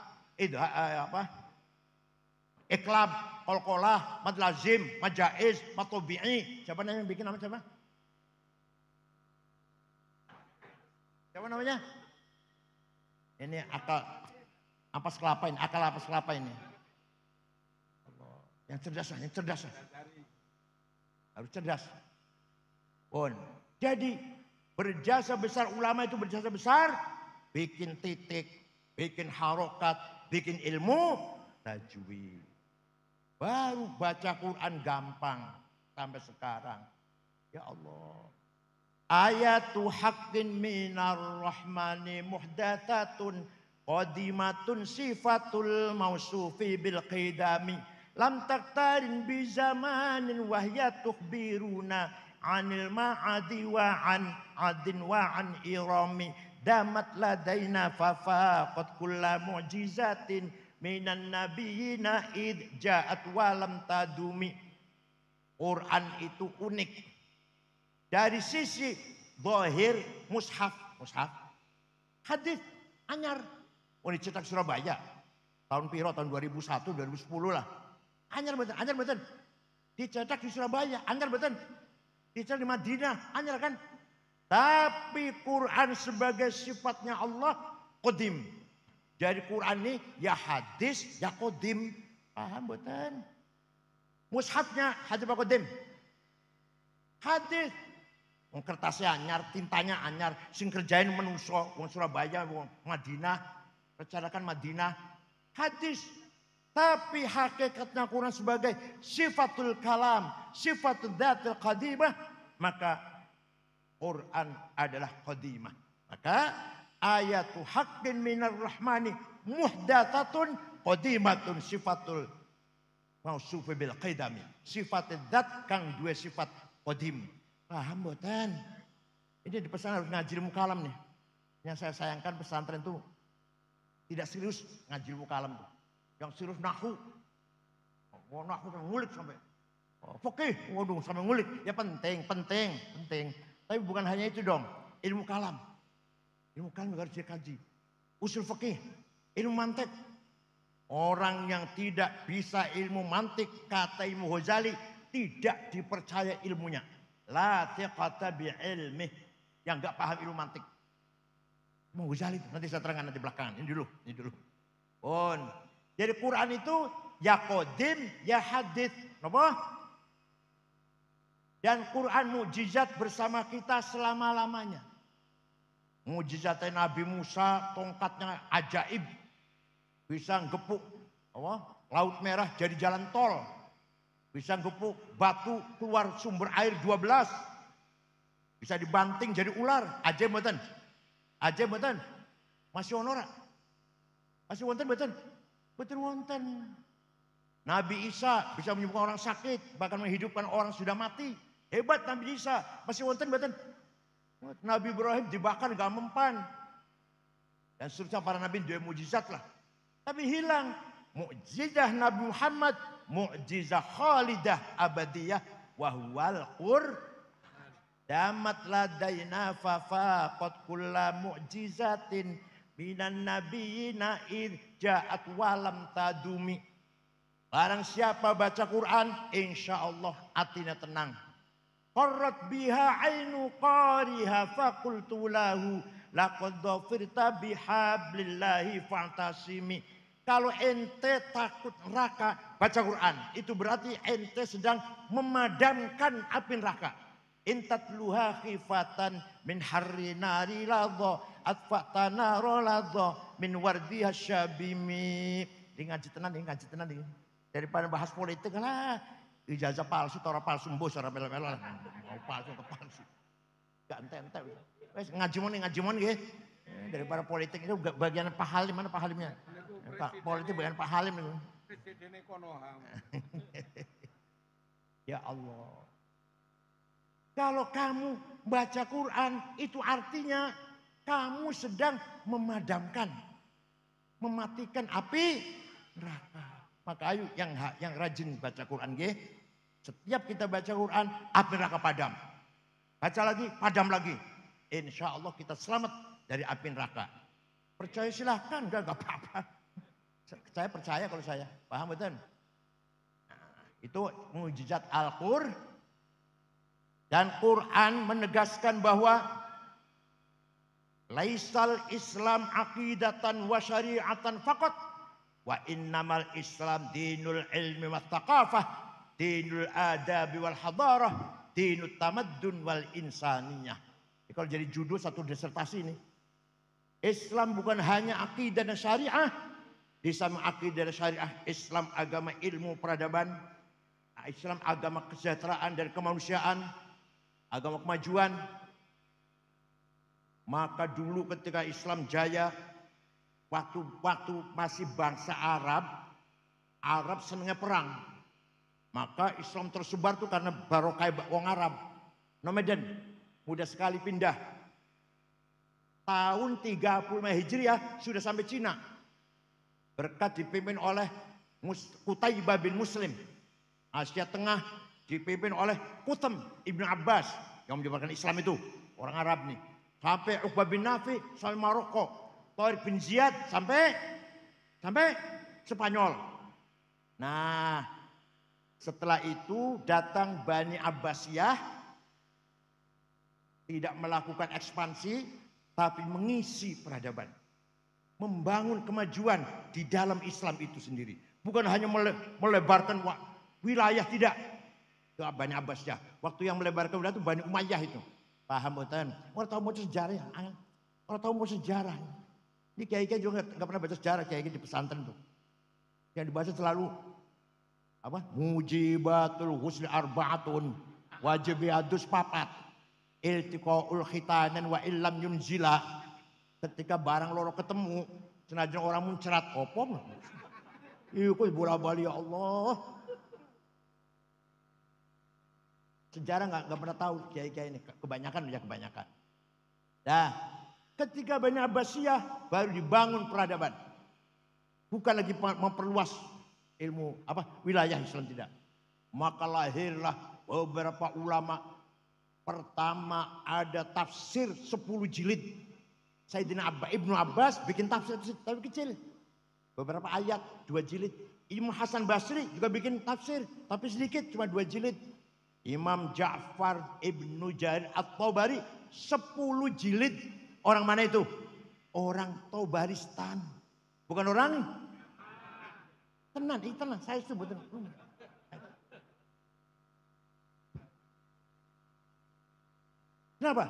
iklab, qalqalah, mad lazim, mad jaiz, mad tabi'i. Siapa namanya yang bikin nama siapa? Siapa namanya? Ini akal ampas kelapa ini, akal ampas kelapa ini. Yang cerdas, yang cerdas. Harus cerdas. Pun. Jadi berjasa besar, ulama itu berjasa besar, bikin titik, bikin harokat, bikin ilmu tajwid. Baru baca Quran gampang sampai sekarang. Ya Allah. Ayatu haqqin minar rahmani muhdathatun qadimatun sifatul mausufi bil qidami lam taktarin bi zamanin wahya tukhbiruna anil ma'adi wa an adin wa an irami damat ladaina fafaqat kulla mu'jizatin minan nabiyina id ja'at walam tadumi. Quran itu unik. Dari sisi zahir mushaf, hadis anyar. Oh dicetak Surabaya. Tahun piro, tahun 2001, 2010 lah. Anyar betul. Dicetak di Surabaya, anyar betul. Dicetak di Madinah, anyar kan. Tapi Quran sebagai sifatnya Allah, qadim. Dari Quran ini ya hadis, ya qadim. Paham betul. Mushafnya hadis apa qadim? Hadis. Kertasnya anyar, tintanya anyar, sing kerjain menungso, wong Surabaya, wong Madinah, rencanakan Madinah, hadis. Tapi hakikatnya Quran sebagai sifatul kalam, sifatul dzatil qadimah, maka Quran adalah qadimah. Maka ayatu haqqin minar rahmani muhdathatun qadimatun sifatul mausufi bil qidami. Sifatul dzat kang dua sifat qadim. Paham boten? Ini di pesan harus ngaji ilmu kalam nih. Yang saya sayangkan pesantren itu tidak serius ngaji ilmu kalam tuh. Yang serius nahu. Oh, nahu ngulik sampai. Oh, fikih, waduh sampai ngulik. Ya penting. Tapi bukan hanya itu dong. Ilmu kalam. Ilmu kalam harus dikaji. Usul fikih, ilmu mantik. Orang yang tidak bisa ilmu mantik, kata Imam Ghazali, tidak dipercaya ilmunya. La thiqata bi'ilmih, yang enggak paham ilmu mantik. Mau Ghazali nanti saya terangkan nanti belakangan. Ini dulu. Jadi Quran itu ya qadim ya hadits. Napa? Dan Quran mukjizat bersama kita selama-lamanya. Mukjizatnya Nabi Musa, tongkatnya ajaib. Bisa gepuk Laut Merah jadi jalan tol. Bisa gepuk batu keluar sumber air 12. Bisa dibanting jadi ular. Ajaib mboten? Masih onora? Masih wonten mboten? Betul wonten. Nabi Isa bisa menyembuhkan orang sakit, bahkan menghidupkan orang sudah mati. Hebat Nabi Isa. Masih wonten mboten? Nabi Ibrahim dibakar gak mempan. Dan seterusnya para nabi dua mujizat lah. Tapi hilang. Mukjizah Nabi Muhammad. Mukjizah khalidah abadiyah. Wahwal qur. Damat ladaina fafaqat kulla mu'jizatin. Minan nabiyina irja'at walam tadumi. Barang siapa baca Quran. Insya Allah hatinya tenang. Qarrat biha ainu qariha faqultu lahu laqad dhafirta bihablillahi fa'tasimi. Kalau ente takut neraka baca Quran, itu berarti ente sedang memadamkan api neraka. Intatluha khifatan min harri nari ladha atfatana roladha min wardiha syabimi. Ngaji tenan nih. Daripada bahas politik lah. Ijazah palsu, tora palsu, mbus, tora melo-melo. Mau palsu ke palsu. Gak ente-ente. Ngaji mon ya. Daripada politik itu bagian Pak Halim, mana Pak Halimnya? Pak politik bagian Pak Halim itu. Presiden Konoham. Ya Allah. Kalau kamu baca Quran itu artinya kamu sedang memadamkan, mematikan api neraka. Maka ayo yang rajin baca Quran nggih. Setiap kita baca Quran, api neraka padam. Baca lagi, padam lagi. Insya Allah kita selamat dari api neraka. Percaya silahkan, enggak apa-apa. Saya percaya kalau saya. Paham betul? Nah, itu mukjizat Al-Qur'an. Dan Quran menegaskan bahwa laisal Islam aqidatan wa syari'atan faqat. Wa innamal Islam dinul ilmi wa thaqafah, dinul adabi wal hadarah, dinut tamaddun wal insaniyah. Kalau jadi judul satu disertasi ini. Islam bukan hanya akidah dan syariah. Di samping akidah dan syariah, Islam agama ilmu peradaban, Islam agama kesejahteraan dan kemanusiaan, agama kemajuan. Maka dulu ketika Islam jaya, waktu masih bangsa Arab senangnya perang. Maka Islam tersebar tuh karena barokah wong Arab. Nomaden, mudah sekali pindah. Tahun 35 Hijriah sudah sampai Cina. Berkat dipimpin oleh Qutaibah bin Muslim. Asia Tengah dipimpin oleh Qutham Ibn Abbas yang menyebarkan Islam itu. Orang Arab nih. Sampai Uqbah bin Nafi sampai Maroko. Tariq bin Ziyad sampai Spanyol. Nah, setelah itu datang Bani Abbasiyah, tidak melakukan ekspansi tapi mengisi peradaban, membangun kemajuan di dalam Islam itu sendiri, bukan hanya melebarkan wilayah, tidak. Itu Bani Abbasiyah. Waktu yang melebarkan wilayah itu Bani Umayyah itu. Paham betul? Orang tahu mau sejarah ya? Orang tahu mau sejarah. Ini kiai-kiai juga nggak pernah baca sejarah, kiai-kiai di pesantren tuh. Yang dibaca selalu apa? Mujibatul husni arba'atun, wajibiyadus papat, iltiqaul khitanan wa illam yunzila. Ketika barang loro ketemu, senajan orang muncrat opom. Iku bola-bali ya Allah. Sejarah nggak pernah tahu kiai-kiai ini, kebanyakan. Nah, ketika Bani Abbasiyah baru dibangun peradaban. Bukan lagi memperluas ilmu wilayah Islam, tidak. Maka lahirlah beberapa ulama. Pertama ada tafsir 10 jilid. Sayyidina Ibnu Abbas bikin tafsir tapi kecil. Beberapa ayat 2 jilid. Imam Hasan Basri juga bikin tafsir tapi sedikit, cuma 2 jilid. Imam Ja'far Ibnu Jarir At-Tabari 10 jilid. Orang mana itu? Orang Tabaristan. Bukan orang tenang, saya sebut tenang. Kenapa?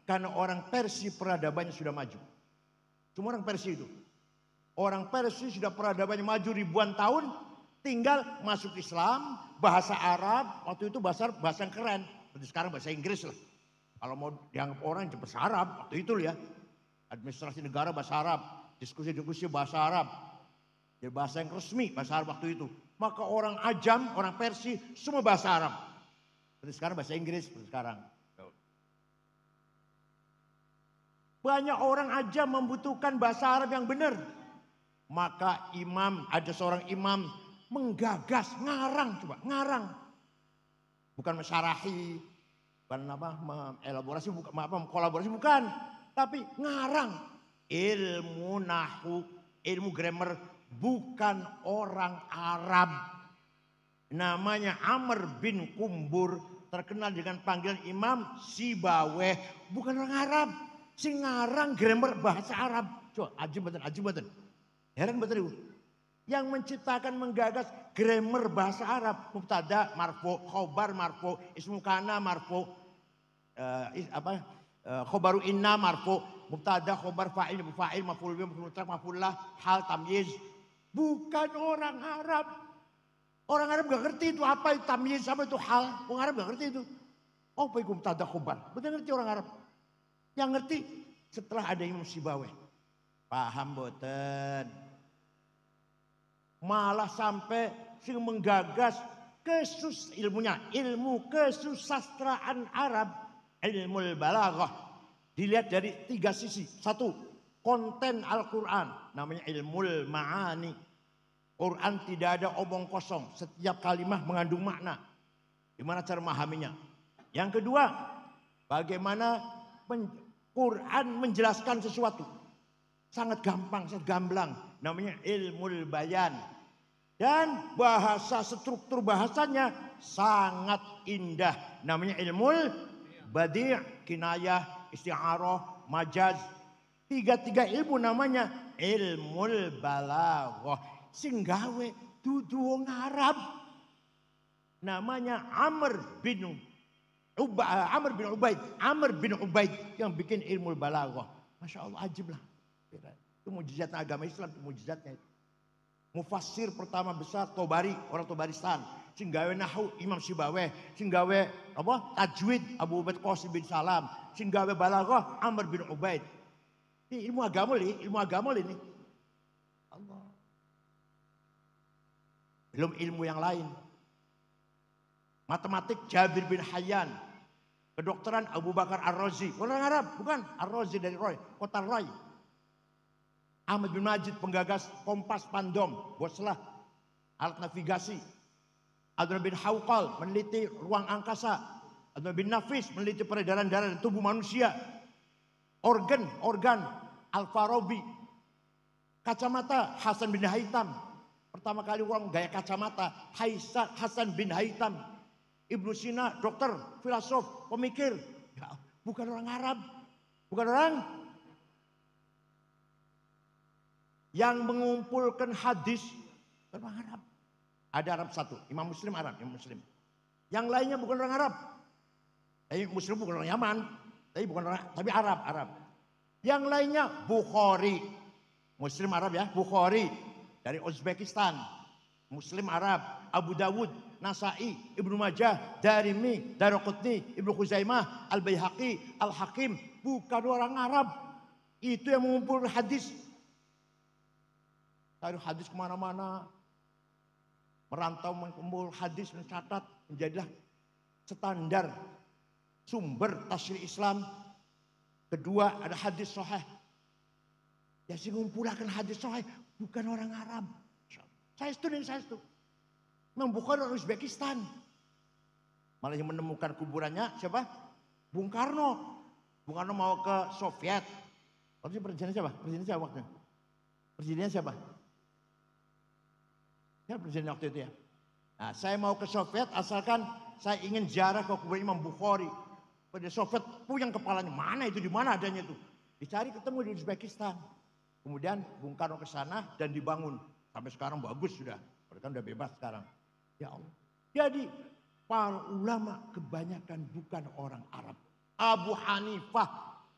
Karena orang Persia peradabannya sudah maju. Semua orang Persia itu. Orang Persia sudah peradabannya maju ribuan tahun. Tinggal masuk Islam, bahasa Arab. Waktu itu bahasa yang keren. Seperti sekarang bahasa Inggris lah. Kalau mau dianggap orang bahasa Arab. Waktu itu ya. Administrasi negara bahasa Arab. Diskusi bahasa Arab. Jadi bahasa yang resmi bahasa Arab waktu itu. Maka orang Ajam, orang Persia semua bahasa Arab. Seperti sekarang bahasa Inggris, seperti sekarang. Banyak orang aja membutuhkan bahasa Arab yang benar. Maka ada seorang imam menggagas, ngarang coba, ngarang. Bukan mensyarahi, bukan mengelaborasi, bukan mengkolaborasi, bukan. Tapi ngarang. Ilmu nahu, ilmu grammar, bukan orang Arab. Namanya Amr bin Kumbur, terkenal dengan panggilan Imam Sibaweh, bukan orang Arab. Sing ngarang grammar bahasa Arab. Coba ajib betul. Heran betul. Yang menciptakan menggagas grammar bahasa Arab, mubtada marfu, khobar marfu, ismu kana marfu, khobaru inna marfu, mubtada khobar fa'il maf'ul bih maf'ul lah, hal tamyiz. Bukan orang Arab. Orang Arab gak ngerti itu apa itu tamyiz, apa itu hal. Orang Arab gak ngerti itu. Oh, apa itu mubtada khobar? Betul ngerti orang Arab. Yang ngerti setelah ada Imam Sibaweh. Paham boten? Malah sampai sing menggagas ilmunya, ilmu kesusastraan Arab, ilmu balaghah. Dilihat dari 3 sisi. 1, konten Al-Quran, namanya ilmu ma'ani. Quran tidak ada omong kosong, setiap kalimat mengandung makna. Gimana cara memahaminya? Yang kedua, bagaimana Quran menjelaskan sesuatu. Sangat gampang, sangat gamblang. Namanya ilmu bayan. Dan bahasa, struktur bahasanya sangat indah. Namanya ilmu badi', kinayah, isti'arah, majaz. 3 ilmu namanya ilmu balaghah. Sing gawe dudu wong Arab. Namanya Amr bin Ubaid yang bikin ilmu balaghah. Masya Allah, ajib lah. Itu mujizatnya agama Islam, itu mujizatnya. Mufassir pertama besar Tobari, orang Tobaristan. Sing gawe nahwu Imam Sibaweh, sing gawe tajwid Abu Ubaid Qasim bin Salam, sing gawe balaghah Amr bin Ubaid. Ini ilmu agama ini. Allah. Belum ilmu yang lain. Matematik Jabir bin Hayyan. Kedokteran Abu Bakar Ar-Razi. Orang Arab, bukan. Ar-Razi dari Roy, kota Roy. Ahmad bin Majid penggagas kompas pandom, boslah alat navigasi. Adnan bin Hawqal meneliti ruang angkasa. Adnan bin Nafis meneliti peredaran darah dan tubuh manusia. Organ Al-Farabi. Kacamata Hasan bin Haytham. Pertama kali orang gaya kacamata Hasan bin Haytham. Ibnu Sina, dokter, filosof, pemikir. Ya, bukan orang Arab. Bukan orang yang mengumpulkan hadis. Bukan orang Arab. Ada Arab satu. Imam Muslim Arab. Imam Muslim. Yang lainnya bukan orang Arab. Muslim bukan orang Yaman. Tapi Arab. Yang lainnya Bukhari. Muslim Arab ya. Bukhari. Dari Uzbekistan. Muslim Arab. Abu Dawud. Nasai, Ibnu Majah, Darimi, Daraqutni, Ibnu Khuzaimah, Al-Baihaqi, Al-Hakim. Bukan orang Arab. Itu yang mengumpulkan hadis. Taruh hadis kemana-mana. Merantau mengumpul hadis, mencatat. Menjadilah standar sumber tafsir Islam. Kedua ada hadis sahih. Ya sih mengumpulkan hadis sahih. Bukan orang Arab. Saya itu. Membuka orang Uzbekistan. Malah yang menemukan kuburannya siapa? Bung Karno. Bung Karno mau ke Soviet. Waktu presidennya siapa? Presidennya siapa? Ya presiden waktu itu ya. Nah, saya mau ke Soviet asalkan saya ingin ziarah ke kubur Imam Bukhari. Pada Soviet puyeng kepalanya. Mana itu? Di mana adanya itu? Dicari ketemu di Uzbekistan. Kemudian Bung Karno ke sana dan dibangun. Sampai sekarang bagus sudah. Mereka udah bebas sekarang. Ya Allah. Jadi para ulama kebanyakan bukan orang Arab. Abu Hanifah,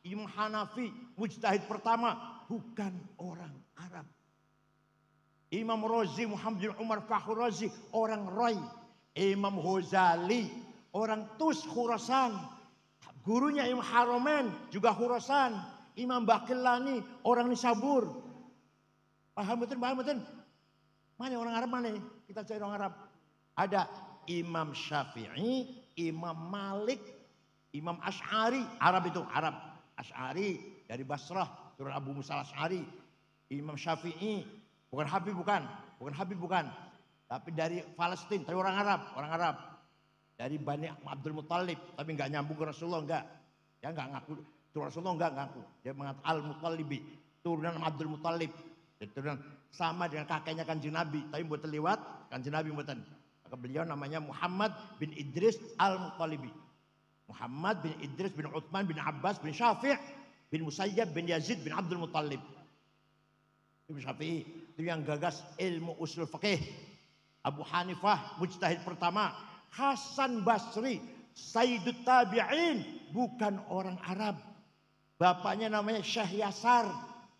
Imam Hanafi, mujtahid pertama bukan orang Arab. Imam Razi, Muhammad bin Umar Fakhr Razi, orang Roy. Imam Ghazali, orang Tus Khurasan. Gurunya Imam Haramain juga Khurasan. Imam Baqillani, orang Nisabur. Paham betul? Mana orang Arab mana? Kita cari orang Arab. Ada Imam Syafi'i, Imam Malik, Imam Asy'ari, Arab itu, Arab. Asy'ari dari Basrah, turun Abu Musa Asy'ari. Imam Syafi'i, bukan Habib bukan. Tapi dari Palestina, tapi orang Arab. Dari Bani Abdul Muthalib, tapi enggak nyambung ke Rasulullah, enggak. Ya enggak ngaku, itu Rasulullah enggak ngaku. Dia mengatakan Al-Muthalibi, turunan Abdul Muthalib. Turunan sama dengan kakeknya Kanjeng Nabi, tapi mboten liwat Kanjeng Nabi mboten. Maka beliau namanya Muhammad bin Idris Al-Muthalibi. Muhammad bin Idris bin Utsman bin Abbas bin Syafi' bin Musayyab bin Yazid bin Abdul Muthalib. Imam Syafi'i itu yang gagas ilmu usul fikih. Abu Hanifah mujtahid pertama. Hasan Basri Sayyidut Tabi'in, bukan orang Arab. Bapaknya namanya Syekh Yasar,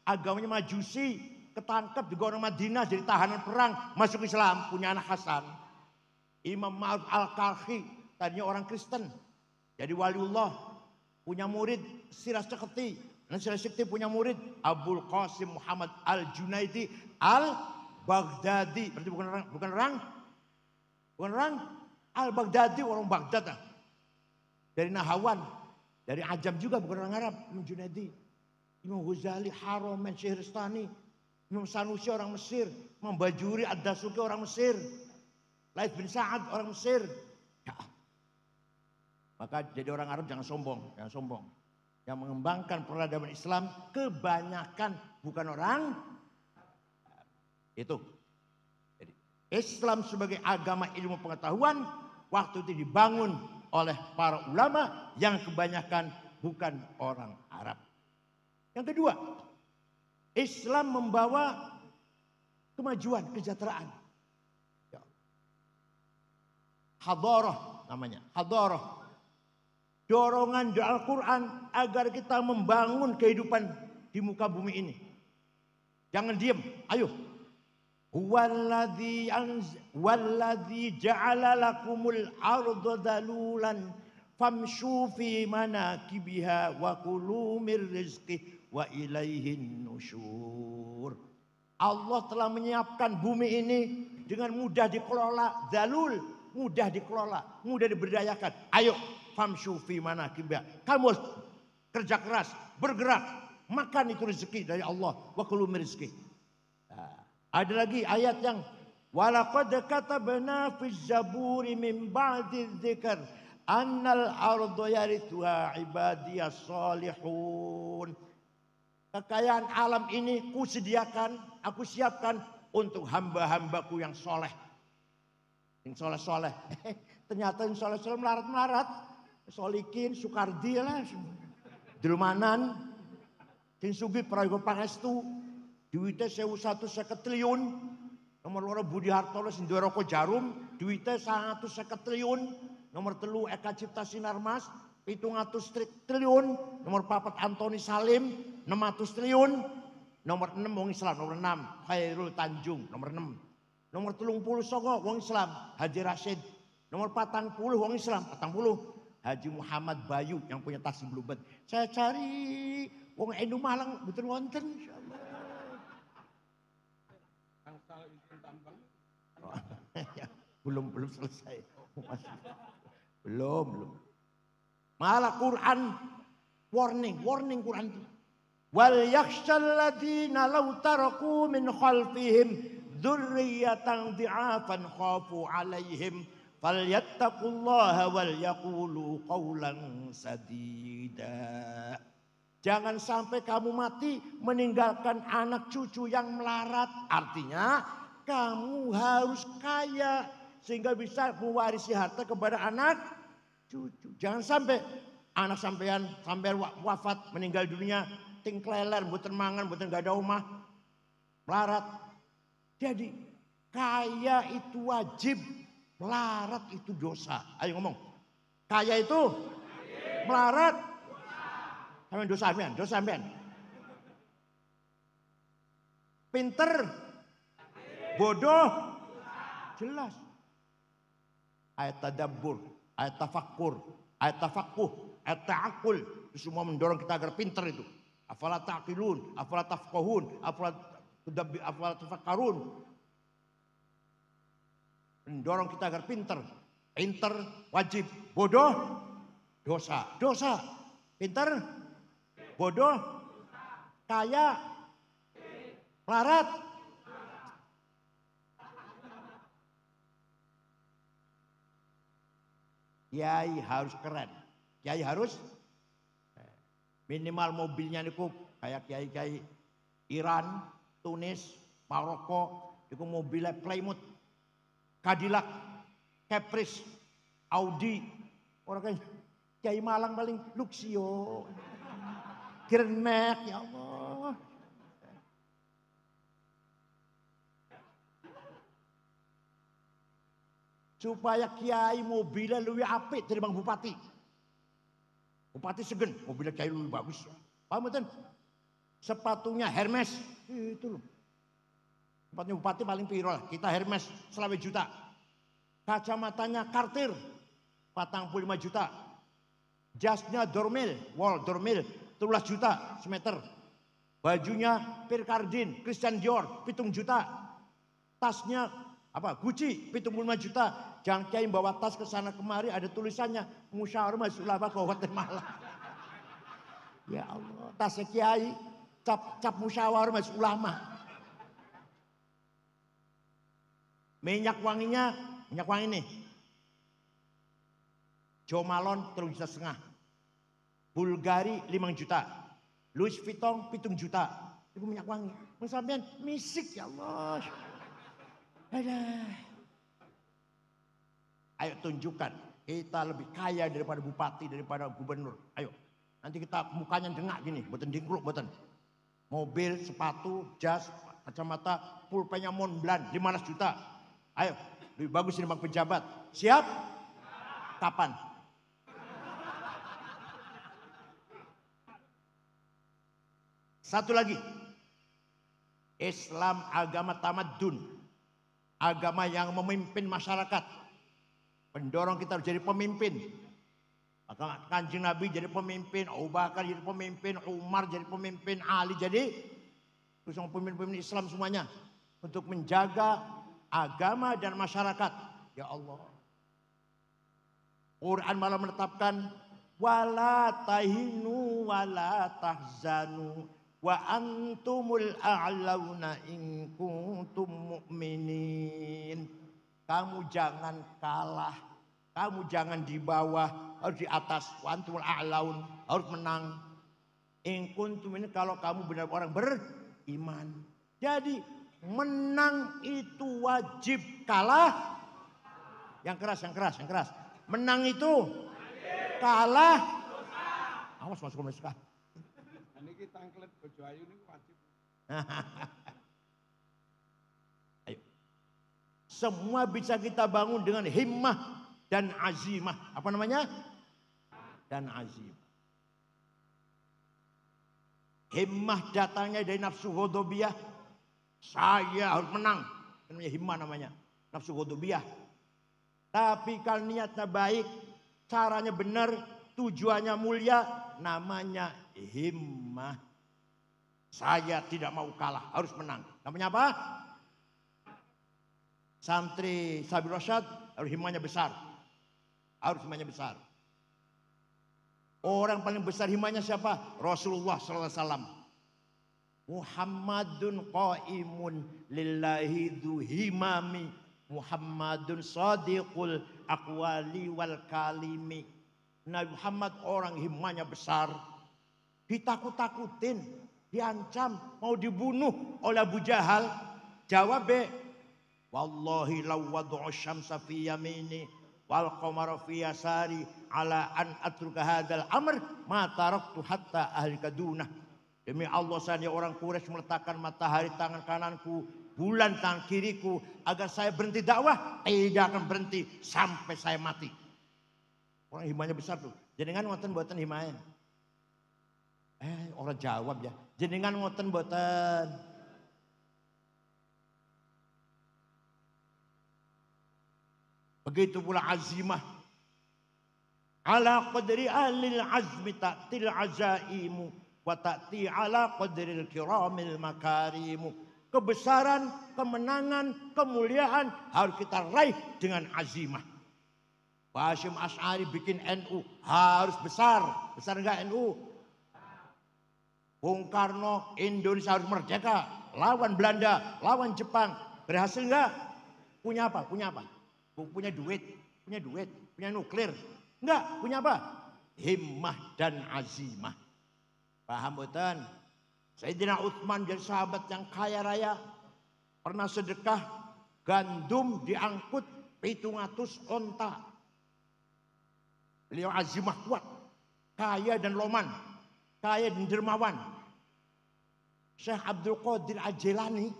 agamanya Majusi, ketangkep juga orang Madinah jadi tahanan perang, masuk Islam, punya anak Hasan. Imam Ma'ruf Al-Karhi tadinya orang Kristen, jadi waliullah, punya murid Siraj Ceketi. Dan Siraj Ceketi punya murid Abul Qasim Muhammad Al-Junaidi Al-Baghdadi. Berarti bukan orang Al-Baghdadi, orang Baghdad. Dari Nahawan, dari Ajam juga, bukan orang Arab. Imam Junaidi, Imam Ghazali, Haromen, Syihristani, Imam Sanusi orang Mesir, Imam Bajuri Ad-Dasuki orang Mesir, Laith bin Sa'ad orang Mesir. Ya. Maka jadi orang Arab jangan sombong. Yang mengembangkan peradaban Islam kebanyakan bukan orang itu. Jadi Islam sebagai agama ilmu pengetahuan waktu itu dibangun oleh para ulama yang kebanyakan bukan orang Arab. Yang kedua, Islam membawa kemajuan, kesejahteraan. Hadarah namanya, hadarah. Dorongan di Al-Quran agar kita membangun kehidupan di muka bumi ini. Jangan diem, ayo. Walladzi ja'ala lakumul arda dalulan famshu fi manakibiha wa kulu mir rizqih wa ilaihin nusyur. Allah telah menyiapkan bumi ini dengan mudah dikelola, dalul, mudah dikelola, mudah diberdayakan. Ayo, famshu fi manakibiha. Kamu harus kerja keras, bergerak, makan itu rezeki dari Allah. Wa kulu mir rizqih. Ada lagi ayat yang walaqad katabna fi zaburi min ba'di dzikr annal arda yarithuha ibadiyas salihun. Kekayaan alam ini aku siapkan untuk hamba-hambaku yang soleh. Yang soleh-soleh. Ternyata yang soleh-soleh melarat-melarat. Solikin, Sukardi lah. Delmanan. Sing sugih prayoga pangestu. Duitnya 1.150 triliun. Nomor loro Budi Hartono sing duwe rokok Jarum, duitnya 150 triliun. Nomor 3 Eka Cipta Sinarmas 700 triliun. Nomor 4 Antoni Salim 600 triliun. Nomor 6 wong Islam, nomor 6 Khairul Tanjung, nomor 6. Nomor 39 wong Islam Haji Rashid. Nomor 40 wong Islam, 40 Haji Muhammad Bayu yang punya taksi Bluebird. Saya cari wong Enu Malang betul wonten insyaallah. Belum selesai. Belum. Malah Quran warning Quran. Wal yakhshal ladzina law taraku min khalfihim dzurriyyatan dhi'afan khafu 'alaihim falyattaqullaha wal yaqulu qawlan sadida. Jangan sampai kamu mati meninggalkan anak cucu yang melarat. Artinya kamu harus kaya sehingga bisa mewarisi harta kepada anak cucu. Jangan sampai anak sampean wafat meninggal dunia ting kleler, mboten mangan, mboten gak ada omah, melarat. Jadi kaya itu wajib, melarat itu dosa. Ayo ngomong. Kaya itu melarat. Dosa sampean. Pinter, bodoh, jelas. Ayat tadabbur, ayat tafakkur, ayat tafakuh, ayat ta'akul. Itu semua mendorong kita agar pinter itu. Afala ta'qilun, afala tafqahun, afala tafakkarun. Mendorong kita agar pinter. Pinter wajib, bodoh, dosa. Dosa, pinter, bodoh, kaya, melarat. Kiai harus keren. Kiai harus minimal mobilnya niku kayak kiai-kiai Iran, Tunis, Maroko, niku mobilnya Plymouth, Cadillac, Caprice, Audi. Orang kan Kiai Malang paling Luxio. Grenek, ya Allah. Supaya kiai mobilnya lebih apik dari bang bupati. Bupati segen, mobilnya kiai lebih bagus. Paham betul? Sepatunya Hermes, itu loh. Sepatunya bupati paling piro lah. Kita Hermes, selawe juta. Kacamatanya Cartier, 45 juta. Jasnya Dormil, wall Dormil, 13 juta semeter. Bajunya Pierre Cardin, Christian Dior, 7 juta. Tasnya Gucci, 75 juta. Jangan kiai bawa tas ke sana kemari ada tulisannya Musyawarah Majelis Ulama Kabupaten Malang. Ya Allah, tasnya kiai cap Musyawarah Majelis Ulama. Minyak wanginya, minyak wangi nih. Jo Malone 3,5 juta. Bulgari 5 juta. Louis Vuitton 7 juta. Itu minyak wangi. Sampean misik ya Allah. Ayo tunjukkan kita lebih kaya daripada bupati, daripada gubernur. Ayo, nanti kita mukanya dengak gini, boten dingkluk, boten. Mobil, sepatu, jas, kacamata, pulpennya Montblanc 15 juta. Ayo, lebih bagus dari bang pejabat. Siap? Kapan? Satu lagi, Islam agama tamadun, agama yang memimpin masyarakat. Pendorong kita harus jadi pemimpin. Maka Kanjeng Nabi jadi pemimpin, Abu Bakar jadi pemimpin, Umar jadi pemimpin, Ali jadi terus pemimpin Islam semuanya untuk menjaga agama dan masyarakat. Ya Allah. Quran malah menetapkan wala tahinu wala tahzanu wa antumul a'launa in kuntum mu'minin. Kamu jangan kalah, kamu jangan di bawah, harus di atas. Wa antumul a'laun, harus menang. In kuntum ini kalau kamu benar orang beriman. Jadi menang itu wajib, kalah yang keras, yang keras, yang keras. Menang itu kalah. Awas masuk ke sekolah. Ini kita angklet bojo ayu ini wajib. Ayo. Semua bisa kita bangun dengan himmah dan azimah. Apa namanya? Dan azimah. Himmah datangnya dari nafsu ghadabiyah. Saya harus menang. Namanya himmah namanya. Nafsu ghadabiyah. Tapi kalau niatnya baik, caranya benar, tujuannya mulia, namanya himmah. Saya tidak mau kalah, harus menang. Namanya apa? Santri Sabil Rasyad harus himmahnya besar. Harus himmahnya besar. Orang paling besar himmahnya siapa? Rasulullah SAW. Muhammadun qaimun lillahi dhu himami. Muhammadun sadiqul aqwali wal kalimi. Nabi Muhammad orang himmahnya besar. Ditakut-takutin, diancam, mau dibunuh oleh Abu Jahal. Jawab wallahi law wad'u syamsa fi yamini wal qamara fi yasari ala an atruka hadzal amr ma taraktu hatta ahlika dunah. Demi Allah saya orang Quraisy meletakkan matahari tangan kananku, bulan tangan kiriku agar saya berhenti dakwah, tidak akan berhenti sampai saya mati. Orang himahnya besar tuh. Jenengan ngoten mboten himahnya? Orang jawab ya. Jenengan ngoten mboten? Begitu pula azimah. Ala qadri ahlil azmi ta'til azaimu wa ta'ti ala qadril kiramil makarimu. Kebesaran, kemenangan, kemuliaan harus kita raih dengan azimah. Hasyim Asy'ari bikin NU harus besar. Besar enggak NU? Bung Karno Indonesia harus merdeka. Lawan Belanda, lawan Jepang. Berhasil enggak? Punya apa? Punya apa? Punya duit, punya nuklir. Enggak, punya apa? Himmah dan azimah. Paham betul? Sayyidina Utsman jadi sahabat yang kaya raya. Pernah sedekah gandum diangkut 700 onta. Beliau azimah kuat, kaya dan loman, kaya dan dermawan. Syekh Abdul Qadir Al-Jilani,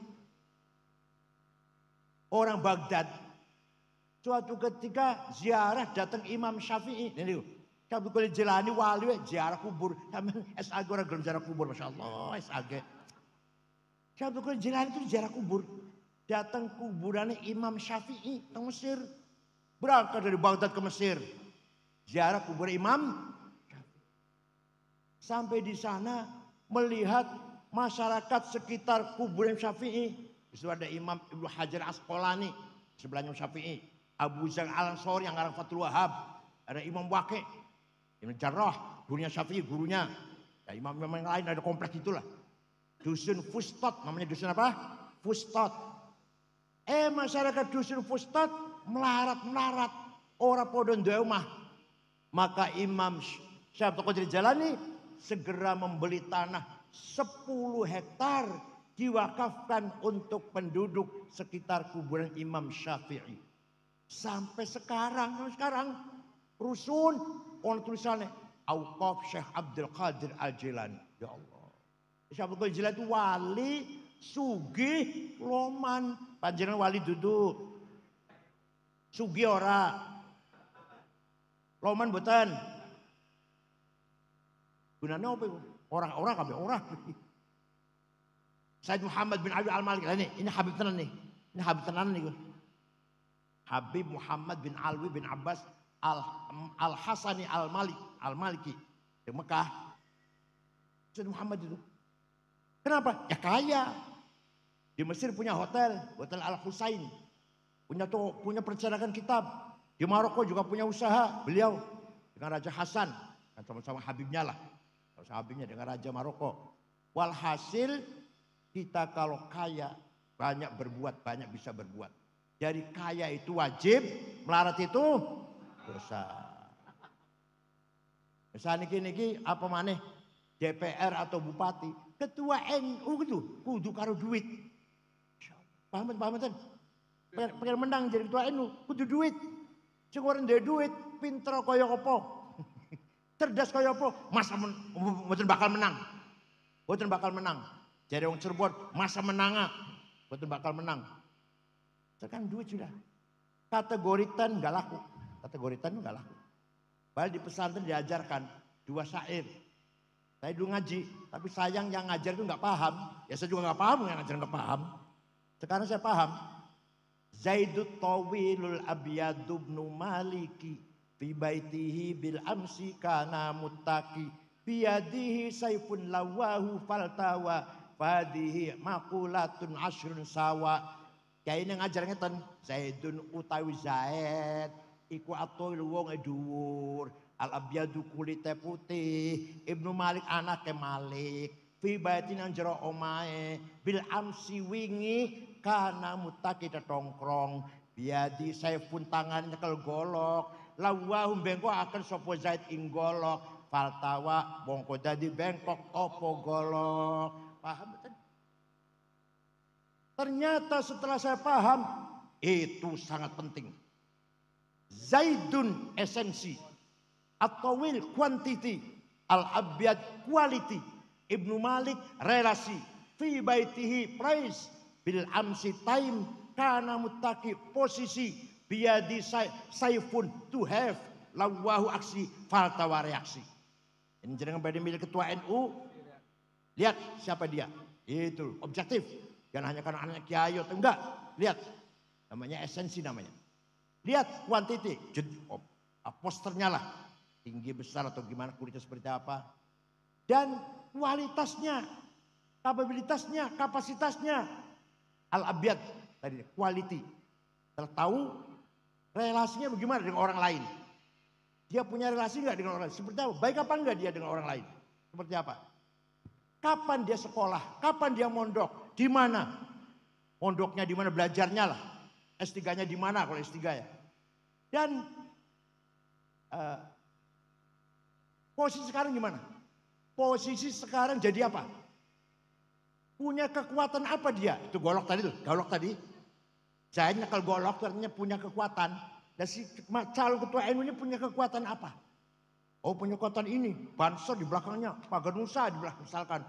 orang Baghdad, suatu ketika ziarah datang Imam Syafi'i. Ini Syekh Abdul Qadir Al-Jilani wali ziarah kubur. SAG orang gelem ziarah kubur, Masya Allah SAG. Syekh Abdul Qadir Al-Jilani itu ziarah kubur. Datang kuburannya Imam Syafi'i ke Mesir. Berangkat dari Baghdad ke Mesir. Ziarah kubur Imam Syafi'i. Sampai di sana melihat masyarakat sekitar kuburan Syafi'i. Di situ ada Imam Ibnu Hajar Asqalani sebelahnya Syafi'i. Abu Zar Al-Ansori yang ngarang Fathul Wahhab. Ada Imam Waqi', Ibnu Jarrah, gurunya Syafi'i, gurunya. Ya, imam-imam yang lain ada kompleks itulah. Dusun Fustat, namanya dusun apa? Fustat. Masyarakat dusun Fustat melarat. Ora podo nduwe omah. Maka Imam Syekh Abdul Qadir Jalani segera membeli tanah 10 hektar diwakafkan untuk penduduk sekitar kuburan Imam Syafi'i. Sampai sekarang rusun orang tulisannya Auqaf Syekh Abdul Qadir Al-Jilani. Ya Allah. Syekh Abdul Qadir Al-Jilani itu wali, sugih, loman. Panjenengan wali duduk. Sugih ora. Loman boten. Gunanya apa itu? Orang-orang kabeh orang. Said Muhammad bin Ali Al-Maliki. Ini Habib tenan nih. Ini Habib tenan nih. Habib Muhammad bin Alwi bin Abbas Al-Hasani Al-Maliki di Mekah. Said Muhammad itu. Kenapa? Ya kaya. Di Mesir punya hotel Al-Husain. Punya percetakan kitab. Di Maroko juga punya usaha beliau dengan Raja Hasan. Dan sama-sama Habibnya lah. Habibnya dengan Raja Maroko. Walhasil kita kalau kaya banyak berbuat, banyak bisa berbuat. Jadi kaya itu wajib, melarat itu dosa. Misalnya niki apa maneh DPR atau bupati, ketua NU gitu, kudu karo duit. Paham kan? Pengen menang jadi ketua NU, kudu duit. Sing ora ndek duit, pinter kaya apa? Cerdas kaya apa? Masa mboten bakal menang. Mboten bakal menang. Jadi wong Cirebon, masa menang mboten bakal menang. Sekarang duit sudah. Kategoritan enggak laku. Kategoritan enggak laku. Padahal di pesantren diajarkan 2 syair. Saya dulu ngaji, tapi sayang yang ngajar itu enggak paham. Ya saya juga enggak paham, yang ngajar enggak paham. Sekarang saya paham. Zaidut tawilul abyadu ibnu maliki fi baitihi bil amsi kana muttaqi biyadihi sayfun lawahu faltawa fadihi maqulatun ashrun sawa. Kayak ini ngajar ngeten Zaidun utawi Zaid iku atawil wong dhuwur al abyadu kulite putih Ibnu Malik anake Malik fi baitin jero omahe bil amsi wingi kana mutaki tetongkrong biadi saifun tangan nyekel golok lawahu bengkok akan sapa Zaid ing golok faltawa bongko dadi bengkok opo golok. Paham betul? Ternyata setelah saya paham itu sangat penting. Zaidun esensi at-tawil quantity al-abyad quality Ibnu Malik relasi fi baitihi price bil amsi time kana muttaqi posisi biadi saifun to have lawahu aksi faltawa reaksi. Ini jenengan pada milik ketua NU. Lihat siapa dia. Itu objektif. Jangan hanya karena anak kiai atau enggak. Lihat. Namanya esensi namanya. Lihat quantity. Posternya lah. Tinggi besar atau gimana kulitnya seperti apa. Dan kualitasnya. Kapabilitasnya. Kapasitasnya. Al-Abyad tadi quality. Tahu relasinya bagaimana dengan orang lain. Dia punya relasi nggak dengan orang lain? Seperti apa? Baik apa enggak dia dengan orang lain? Seperti apa? Kapan dia sekolah? Kapan dia mondok? Di mana? Mondoknya di mana? Belajarnya lah. S3-nya di mana kalau S3 ya? Dan posisi sekarang gimana? Posisi sekarang jadi apa? Punya kekuatan apa dia? Itu golok tadi tuh, golok tadi. Saya nyekel golok ternyata punya kekuatan. Dan si calon ketua NU ini punya kekuatan apa? Oh punya kekuatan ini, banser di belakangnya, pagar nusa di belakang misalkan.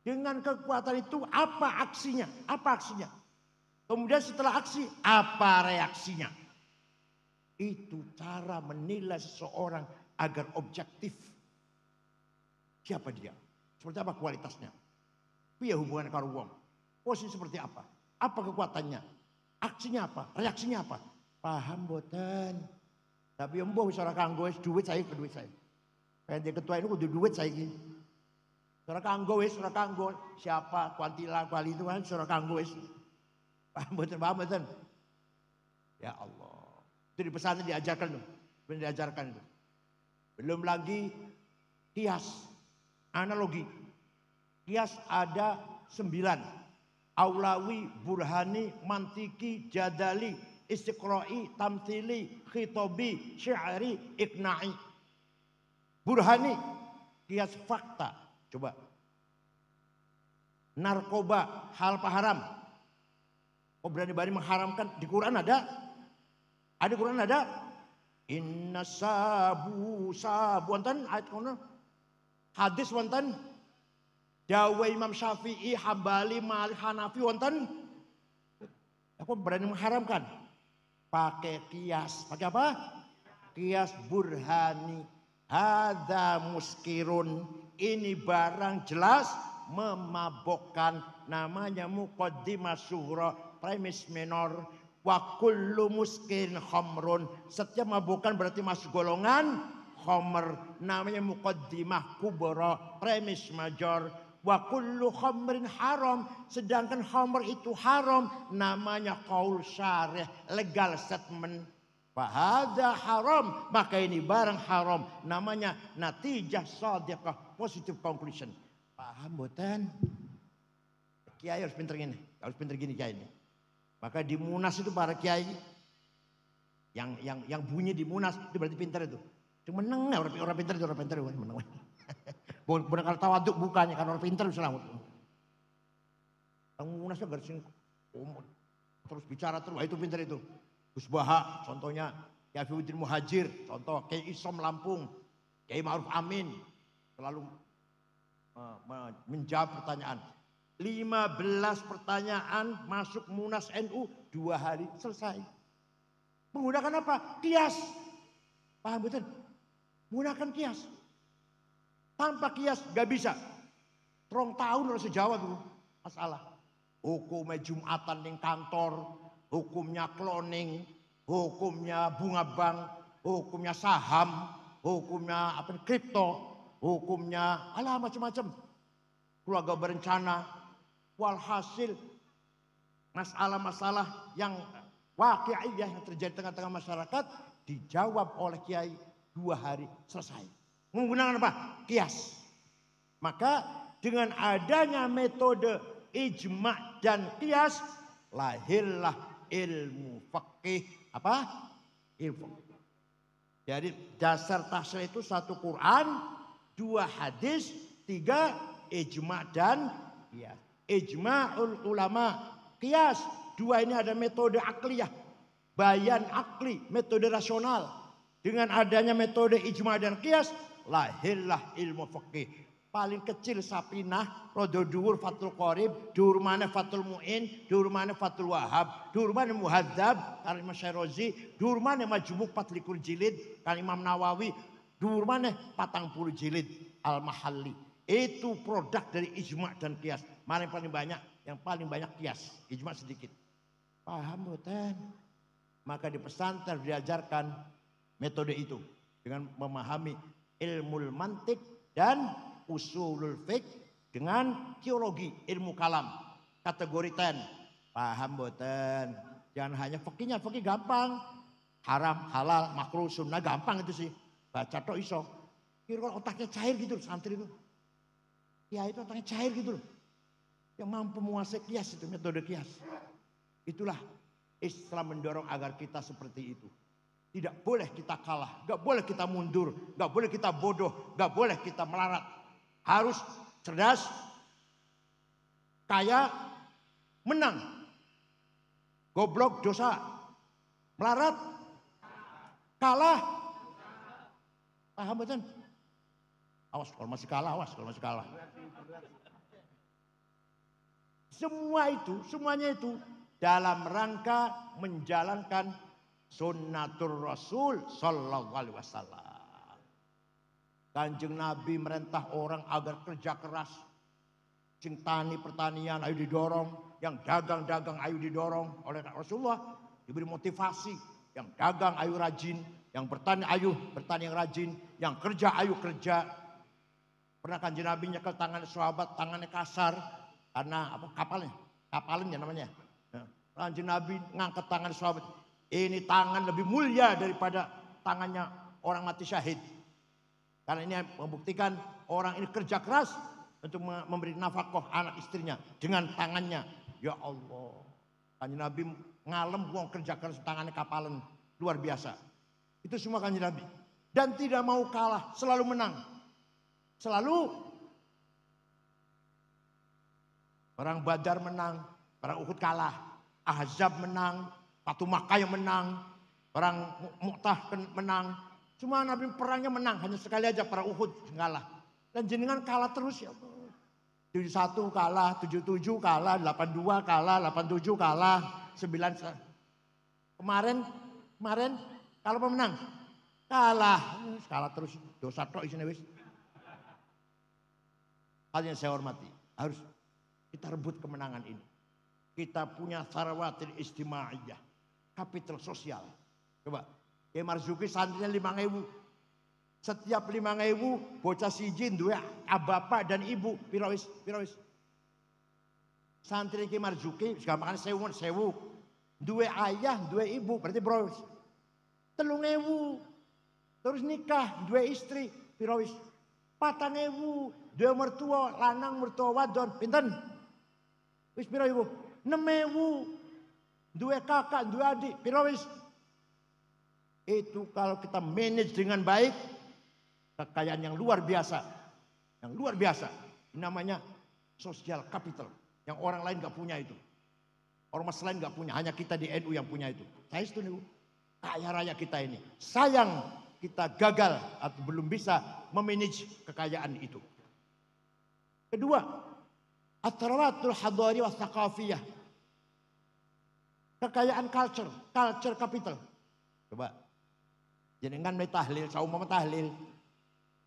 Dengan kekuatan itu apa aksinya? Apa aksinya? Kemudian setelah aksi, apa reaksinya? Itu cara menilai seseorang agar objektif. Siapa dia? Seperti apa kualitasnya? Piye hubungan karo wong? Posisi seperti apa? Apa kekuatannya? Aksinya apa? Reaksinya apa? Paham boten? Tapi embuh wis ora kanggo wis duit saya ke duit saya. Pengen ketua ini kudu duit saya iki. Ora kanggo wis ora kanggo. Siapa kuantila kuali itu kan ora kanggo wis. Paham boten? Ya Allah. Itu di pesantren diajarkan tuh. Benar diajarkan itu. Belum lagi kias, analogi. Kias ada 9. Aulawi, burhani, mantiki, jadali, istiqra'i, tamthili, khitobi, syi'ri, ikna'i. Burhani, kias fakta. Coba. Narkoba, hal haram. Oh berani-berani mengharamkan. Di Quran ada? Ada di Quran ada? Inna sabu wonten ayat kono. Hadis wonten. Dawe Imam Syafi'i, Hambali, Malik, Hanafi wonten. Aku berani mengharamkan. Pakai kias. Pakai apa? Kias burhani. Hadza muskirun. Ini barang jelas memabokkan. Namanya muqaddimah sughra, premis minor. Wa kullu muskirin khamrun. Setiap mabukkan berarti masuk golongan khamr. Namanya muqaddimah kubra, premis major. Wa kullu khamrin haram. Sedangkan khamr itu haram. Namanya qaul syarih, legal statement. Fahadha haram. Maka ini barang haram. Namanya natijah shadiqah, positive conclusion. Paham boten? Kiai harus pinter gini. Harus pinter gini kiai ini. Maka di Munas itu para kiai yang bunyi di Munas itu berarti pintar itu. Cuma meneng orang pintar itu orang pintar meneng. Bukan kalau tawaduk bukannya karena orang pintar selamat. Yang Munas itu garis terus bicara terus itu pintar itu. Gus Baha contohnya, Kiai Fiuddin Muhajir contoh, Kiai Isom Lampung, Kiai Ma'ruf Amin selalu menjawab pertanyaan. 15 pertanyaan masuk Munas NU 2 hari selesai. Menggunakan apa? Kias. Paham betul? Menggunakan kias. Tanpa kias gak bisa. 3 tahun harus jawab dulu masalah. Hukumnya Jumatan di kantor, hukumnya cloning, hukumnya bunga bank, hukumnya saham, hukumnya apa kripto, hukumnya alah macam-macam. Keluarga berencana. Walhasil masalah-masalah yang waqi'iyah yang terjadi tengah-tengah masyarakat dijawab oleh kiai 2 hari selesai. Menggunakan apa? Kias. Maka dengan adanya metode ijma' dan kias lahirlah ilmu fikih apa? Ilmu. Jadi dasar tahsil itu 1 Quran, 2 hadis, 3 ijma' dan kias. Ijma'ul ulama, kias. 2 ini ada metode akliyah, bayan akli, metode rasional. Dengan adanya metode ijma' dan kias, lahirlah ilmu fikih. Paling kecil Sapinah, rodo dhuwur Fathul Qorib, dhuwur maneh Fathul Mu'in, dhuwur maneh Fathul Wahhab, dhuwur maneh Muhadzab, karena Imam Syairozi, dhuwur maneh Majmu' 24 jilid, karena Imam Nawawi, dhuwur maneh 40 jilid Al-Mahalli. Itu produk dari ijma' dan kias. Mana yang paling banyak? Yang paling banyak kias, ijma' sedikit. Paham boten? Maka di pesantren diajarkan metode itu dengan memahami ilmu mantik dan usulul fiqh dengan teologi ilmu kalam kategori 10. Paham boten? Jangan hanya fikihnya, fikih gampang. haram, halal, makruh, sunnah gampang itu sih. Baca tok iso. Kira otaknya cair gitu loh, santri itu. Ya itu otaknya cair gitu loh. Yang mampu menguasai kias itu, metode kias. Itulah Islam mendorong agar kita seperti itu. Tidak boleh kita kalah, gak boleh kita mundur, gak boleh kita bodoh, gak boleh kita melarat. Harus cerdas, kaya, menang. Goblok dosa, melarat, kalah. Paham betul? Awas kalau masih kalah, awas kalau masih kalah. Semuanya itu dalam rangka menjalankan sunnatur Rasul sallallahu alaihi wasallam. Kanjeng Nabi merintah orang agar kerja keras. Sing tani pertanian ayo didorong, yang dagang ayo didorong oleh Rasulullah, diberi motivasi. Yang dagang ayo rajin, yang bertani ayo bertani yang rajin, yang kerja ayo kerja. Pernah Kanjeng Nabi nyekel tangan sahabat, tangannya kasar karena apa? Kapalnya namanya. Kanjeng Nabi ngangkat tangan sahabat. Ini tangan lebih mulia daripada tangannya orang mati syahid. Karena ini membuktikan orang ini kerja keras untuk memberi nafkah anak istrinya dengan tangannya. Ya Allah. Kanjeng Nabi ngalem wong kerja keras tangannya kapalan. Luar biasa. Itu semua Kanjeng Nabi. Dan tidak mau kalah, selalu menang. Selalu. Perang Badar menang, perang Uhud kalah, Ahzab menang, Fatu Makkah yang menang, perang Mu'tah menang. Cuma Nabi perangnya menang, hanya sekali aja perang Uhud kalah. Dan jenengan kalah terus ya. 71 kalah, 77 kalah, 82 kalah, 87 kalah, 9 kemarin kalau pemenang kalah terus, dosa tok isine wis. Hal yang saya hormati, harus kita rebut kemenangan ini. Kita punya sarawatil istimaiyah, kapital sosial. Coba, Kiai Marzuki santrinya 5.000. Setiap 5.000 bocah siji duwe bapak dan ibu pirawis. Santri Kiai Marzuki gampangane sewu. Duwe ayah, duwe ibu, berarti bros. 3.000. Terus nikah, duwe istri pirawis. 4.000. Duwe mertua lanang, mertua wadon, pinten? Wis piro ibu? 6.000. Duwe kakak, duwe adik, piro wis? Itu kalau kita manage dengan baik, kekayaan yang luar biasa. Yang luar biasa. Ini namanya social capital. Yang orang lain gak punya itu. Ormas lain gak punya, hanya kita di NU yang punya itu. Saya setuju. Kaya raya kita ini. Sayang kita gagal atau belum bisa memanage kekayaan itu. Kedua, at-tarawatul hadari wa thaqafiyah. Kekayaan culture capital. Coba. Jenengan me tahlil, saumama tahlil.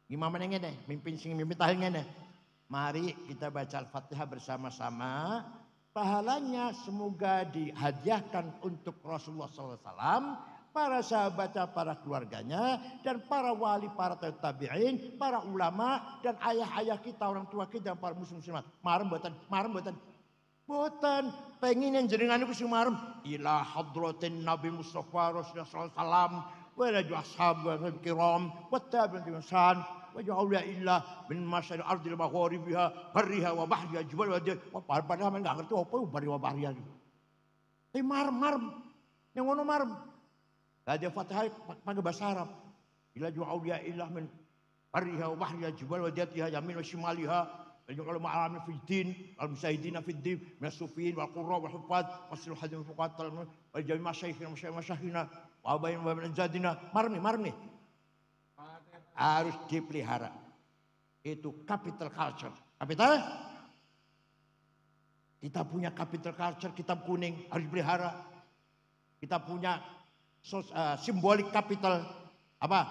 Gimana ngene? Mimpin tahlil ngene. Mari kita baca Al-Fatihah bersama-sama. Pahalanya semoga dihadiahkan untuk Rasulullah SAW. Para sahabatnya, para keluarganya, dan para wali, para tabi'in, para ulama, dan ayah-ayah kita, orang tua kita, para muslimat. Marem boten. Boten, pengen yang jenengan itu sing marem. Ila hadratin Nabi Mustafa Rasulullah SAW, wa ila ashab wa kiram, wa tabi'in san, wa ja'awliya illa min masyari ardil magharibiha, barriha wa bahriha, jibal wa dia. Padahal man gak ngerti apa barri wa bahriha. Tapi marem. Yang ngono marem. Ada Fatihah pakai bahasa Arab. Ila ju'auliya ilah min barriha wa bahriha jibal wa jatiha yamin wa shimaliha. Kalau ma'alamin fiddin, al-musahidina fiddin, minasufiin, wal-qurra, wal-hufad, wasil hadin fuqat, wal-jami masyaykhina, wa abayin wa menjadina. Marmi. Harus dipelihara. Itu capital culture. Capital? Kita punya capital culture, kitab kuning, harus dipelihara. Kita punya simbolik kapital apa?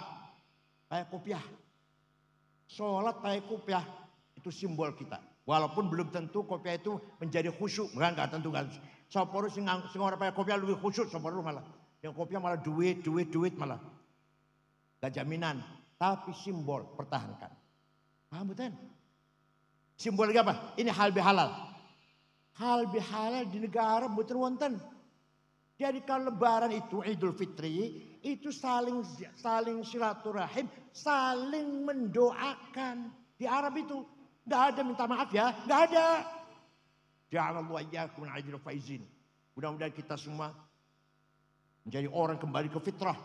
Kayak kopiah. Sholat kayak kopiah itu simbol kita. Walaupun belum tentu kopiah itu menjadi khusyuk, enggak tentu kan. Soporo sing ora pakai kopiah lebih khusyuk soporo malah. Yang kopiah malah duit malah. Gak jaminan, tapi simbol pertahankan. Paham betul? Simbolik apa? Ini hal bihalal. Hal bihalal di negara betul wonten. Jadi kalau lebaran itu Idul Fitri, itu saling silaturahim, saling mendoakan. Di Arab itu nggak ada minta maaf ya, nggak ada. Ja'alallahu iyyakum min ajril faizin. Mudah-mudahan kita semua menjadi orang kembali ke fitrah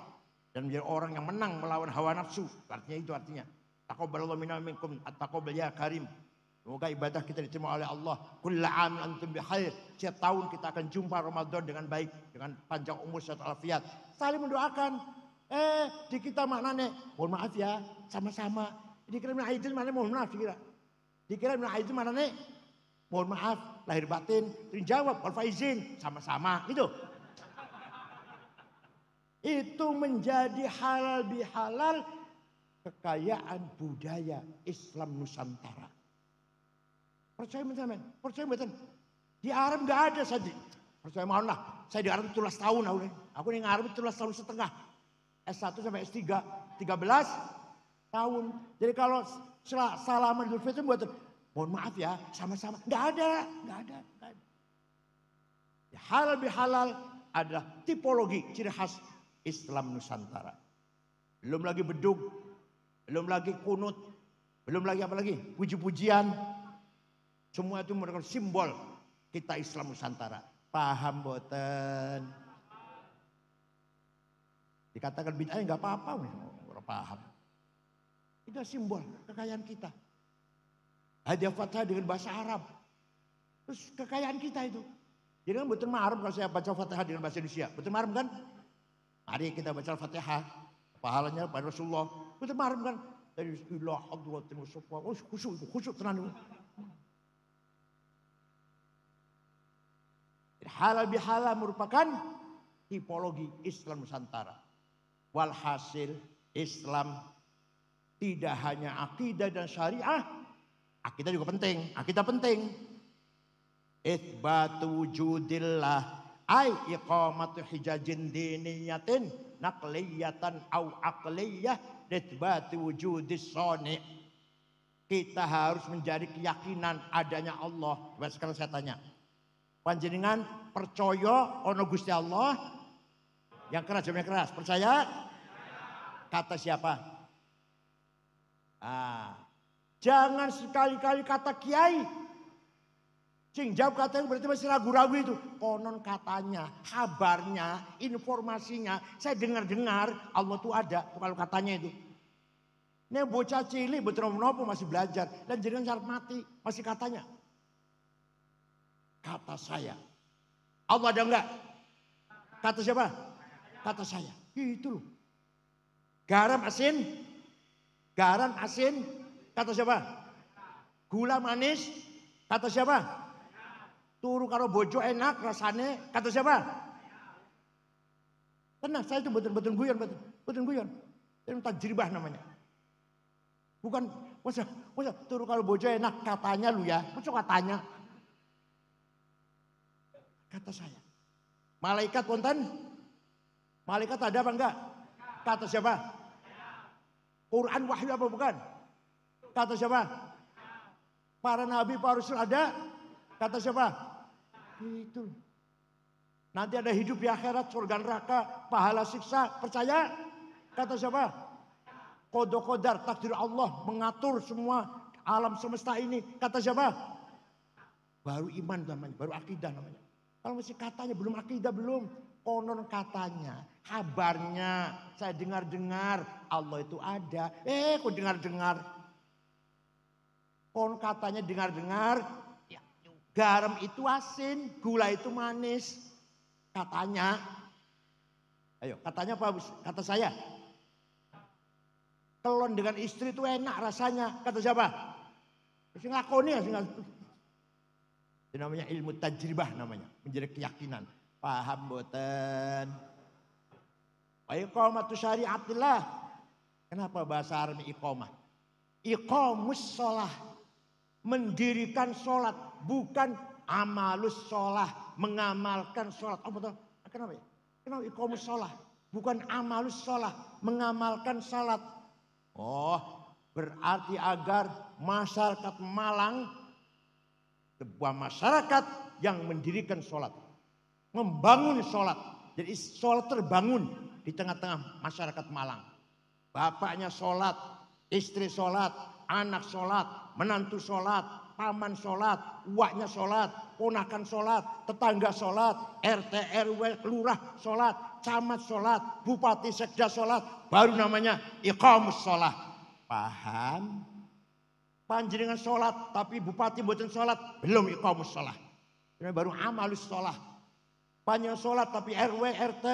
dan menjadi orang yang menang melawan hawa nafsu. Artinya itu artinya. Taqabbalallahu minna minkum at-taqabbal ya karim. Semoga ibadah kita diterima oleh Allah. Kullu 'amin antum bi khair. Setiap tahun kita akan jumpa Ramadan dengan baik, dengan panjang umur sehat walafiat. Saling mendoakan. Di kita maknanya, mohon maaf ya, sama-sama. Dikira min aidin maknanya mohon maaf dikira. Dikira min aidin maknanya mohon maaf, lahir batin. Dijawab wal faizin, sama-sama gitu. Itu menjadi halal bihalal kekayaan budaya Islam Nusantara. Percaya betul, percaya betul. Di Arab nggak ada saja. Percaya mohon lah, saya di Arab 13 tahun aku di Arab 13 tahun setengah. S1 sampai S3 13 tahun. Jadi kalau salaman Idul Fitri buat mohon maaf ya, sama-sama. Nggak ada. Halal bihalal adalah tipologi ciri khas Islam Nusantara. Belum lagi bedug, belum lagi kunut, belum lagi apa lagi? Puji-pujian. Semua itu merupakan simbol kita Islam Nusantara. Paham boten? Dikatakan bid'ah nggak apa-apa, orang paham. Itu simbol kekayaan kita. Hadiah Fatihah dengan bahasa Arab. Terus kekayaan kita itu. Jadi kan betul ma'arab kalau saya baca Fatihah dengan bahasa Indonesia. Betul ma'arab kan? Mari kita baca Fatihah. Pahalanya pada Rasulullah. Betul ma'arab kan? Dari Bismillah, Alhamdulillah, khusyuk tenang. Halal bihalal merupakan tipologi Islam Nusantara. Walhasil Islam tidak hanya akidah dan syariah. Akidah juga penting. Akidah penting. Itsbatu wujudillah ay iqamatu hijajin diniyatin naqliyatan au aqliyah itsbatu wujudis sani. Kita harus menjadi keyakinan adanya Allah. Sekarang saya tanya. Panjenengan percaya ono Gusti Allah? Yang keras, jawabnya keras. Percaya? Kata siapa? Jangan sekali-kali kata kiai. Sing jawab katanya berarti masih ragu-ragu itu. Konon katanya, kabarnya, informasinya. Saya dengar-dengar Allah tuh ada. Kalau katanya itu. Ini bocah cilik betul nopo masih belajar. Dan jangan syarat mati. Masih katanya. Kata saya. Allah ada enggak? Kata siapa? Kata saya. Gitu loh. Garam asin. Garam asin. Kata siapa? Gula manis. Kata siapa? Turu karo bojo enak rasanya. Kata siapa? Tenang, saya itu betul-betul guyon. Betul guyon. Itu tajribah namanya. Bukan, masa turu karo bojo enak katanya lu ya. Masa katanya? Kata saya. Malaikat wonten? Malaikat ada apa enggak? Kata siapa? Quran wahyu apa bukan? Kata siapa? Para nabi, para rasul ada? Kata siapa? Itu. Nanti ada hidup di akhirat, surga neraka, pahala siksa, percaya? Kata siapa? Qada qadar, takdir Allah mengatur semua alam semesta ini. Kata siapa? Baru iman namanya, baru akidah namanya. Kalau masih katanya belum akidah belum. Konon katanya, kabarnya, saya dengar-dengar Allah itu ada. Kok dengar-dengar? Konon katanya dengar-dengar, ya, garam itu asin, gula itu manis. Katanya. Ayo, katanya apa? Kata saya. Kelon dengan istri itu enak rasanya. Kata siapa? Sing lakoni ya, itu namanya ilmu tajribah namanya. Menjadi keyakinan. Paham boten? Wa iqamatu syariatillah. Kenapa bahasa Arab iqamah? Iqamus sholah. Mendirikan sholat. Bukan amalus sholah. Mengamalkan sholat. Oh betul. Kenapa ya? Kenapa iqamus sholah? Bukan amalus sholah. Mengamalkan sholat. Oh berarti agar masyarakat Malang. Sebuah masyarakat yang mendirikan sholat. Membangun sholat. Jadi sholat terbangun di tengah-tengah masyarakat Malang. Bapaknya sholat, istri sholat, anak sholat, menantu sholat, paman sholat, uaknya sholat, ponakan sholat, tetangga sholat, RT, RW, lurah sholat, camat sholat, bupati, sekda sholat. Baru namanya iqamus sholat. Paham? Panjenengan sholat tapi bupati mboten sholat, belum iqamus sholat. Ini baru amalus sholat. Panjenengan sholat tapi RW, RT,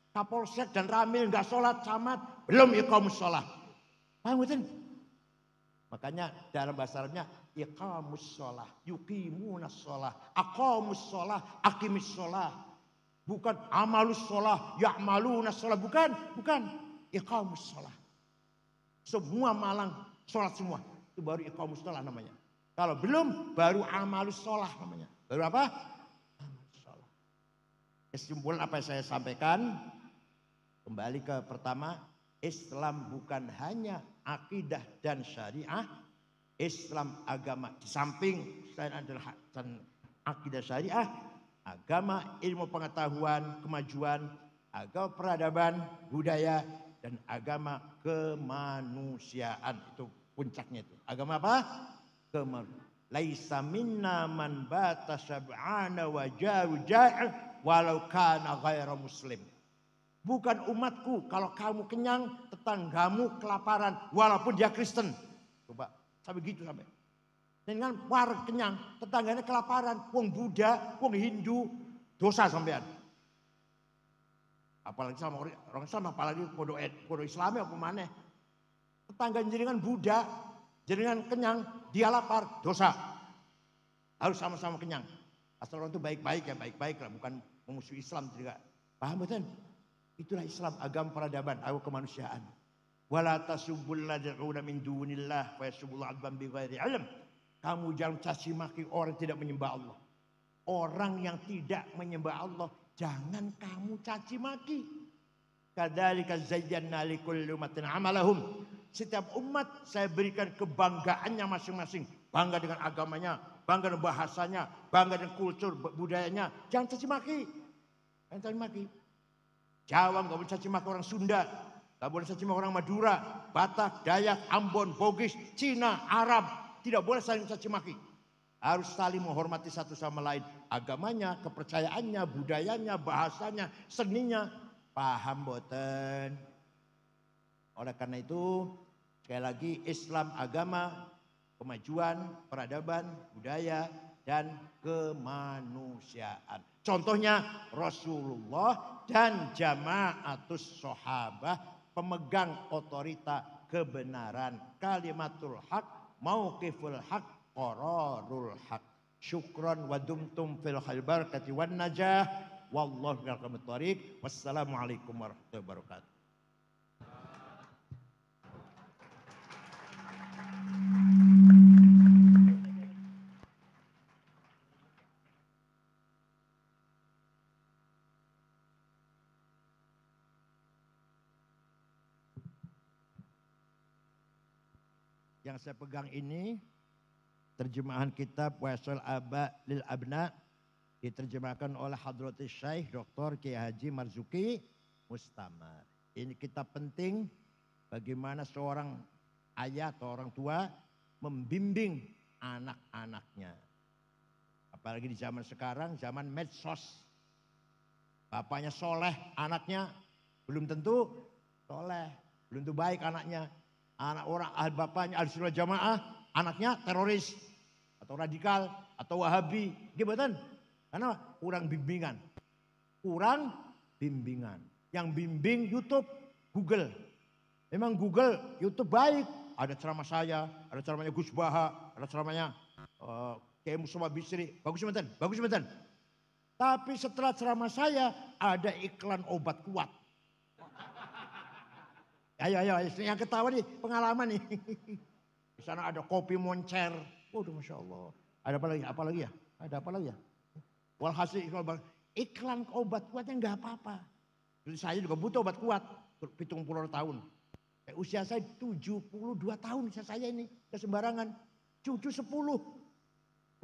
Kapolsek dan Ramil nggak sholat, camat belum iqamus sholat. Paham betul? Makanya dalam bahasa Arabnya iqamus sholat, yuqimunas sholat, aqamus sholat, aqimis sholat. Bukan amalus sholat, ya'malunas sholat. Bukan. Iqamus sholat. Semua Malang sholat semua. Itu baru iqamus sholat namanya. Kalau belum baru amalus sholat namanya. Baru apa? Amalus sholat. Kesimpulan apa yang saya sampaikan. Kembali ke pertama. Islam bukan hanya akidah dan syariah. Islam agama di samping selain adalah akidah syariah, agama ilmu pengetahuan, kemajuan, agama peradaban, budaya, dan agama kemanusiaan. Itu puncaknya itu. Agama apa? Kemanusiaan. Laisa minna man bata sab'ana wa jaru ja'i walau kana ghaira muslim. Bukan umatku kalau kamu kenyang, tetanggamu kelaparan walaupun dia Kristen. Coba sampai gitu sampai. Dengan war kenyang, tetangganya kelaparan, wong Buddha, wong Hindu, dosa sampean. Apalagi sama orang Islam, apalagi kodo Islami apa mana? Tetangga jenengan Buddha, jenengan kenyang, dia lapar, dosa. Harus sama-sama kenyang. Asal orang itu baik-baik ya, baik-baik lah, bukan memusuhi Islam juga. Paham betul? Itulah Islam, agama peradaban, agama kemanusiaan. Wala tasubbul lad'una min dunillah wa yasubbul adban bighairi ilm. Kamu jangan caci maki orang yang tidak menyembah Allah. Orang yang tidak menyembah Allah, jangan kamu caci maki. Kadzalika zayyana likulli ummatin amalahum. Setiap umat saya berikan kebanggaannya masing-masing. Bangga dengan agamanya, bangga dengan bahasanya, bangga dengan kultur budayanya. Jangan caci maki. Jangan caci maki. Jawa nggak boleh caci maki orang Sunda, nggak boleh caci maki orang Madura, Batak, Dayak, Ambon, Bugis, Cina, Arab, tidak boleh saling caci maki. Harus saling menghormati satu sama lain, agamanya, kepercayaannya, budayanya, bahasanya, seninya. Paham boten? Oleh karena itu, sekali lagi Islam agama, kemajuan, peradaban, budaya, dan kemanusiaan. Contohnya Rasulullah dan jamaatus sahabah, pemegang otorita kebenaran, kalimatul haq, mauqiful haq, qararul haq. Syukran wa dumtum fil khair barakati wan najah. Wallahu a'lam bishawab. Wassalamualaikum warahmatullahi wabarakatuh. Yang saya pegang ini terjemahan kitab Wasul Aba lil Abna, diterjemahkan oleh Hadratus Syekh Dr. Kiai Haji Marzuki Mustamar. Ini kitab penting bagaimana seorang ayah atau orang tua membimbing anak-anaknya. Apalagi di zaman sekarang, zaman medsos. Bapaknya soleh, anaknya belum tentu soleh, belum tentu baik anaknya. Anak orang bapaknya ahli sunnah jamaah, anaknya teroris atau radikal atau wahabi, gimana? Karena kurang bimbingan. Yang bimbing YouTube, Google. Memang Google, YouTube baik. Ada ceramah saya, ada ceramahnya Gus Baha, ada ceramahnya Kiai Mustafa Bisri. Bagus betul. Tapi setelah ceramah saya ada iklan obat kuat. Ayo, yang ketawa nih pengalaman nih. Di sana ada kopi moncer. Waduh, Masya Allah. Ada apa lagi ya? Ada apa lagi ya? Walhasil iklan obat kuatnya nggak apa-apa. Jadi saya juga butuh obat kuat. 70 tahun. Usia saya 72 tahun usia saya ini. Gak sembarangan. Cucu 10.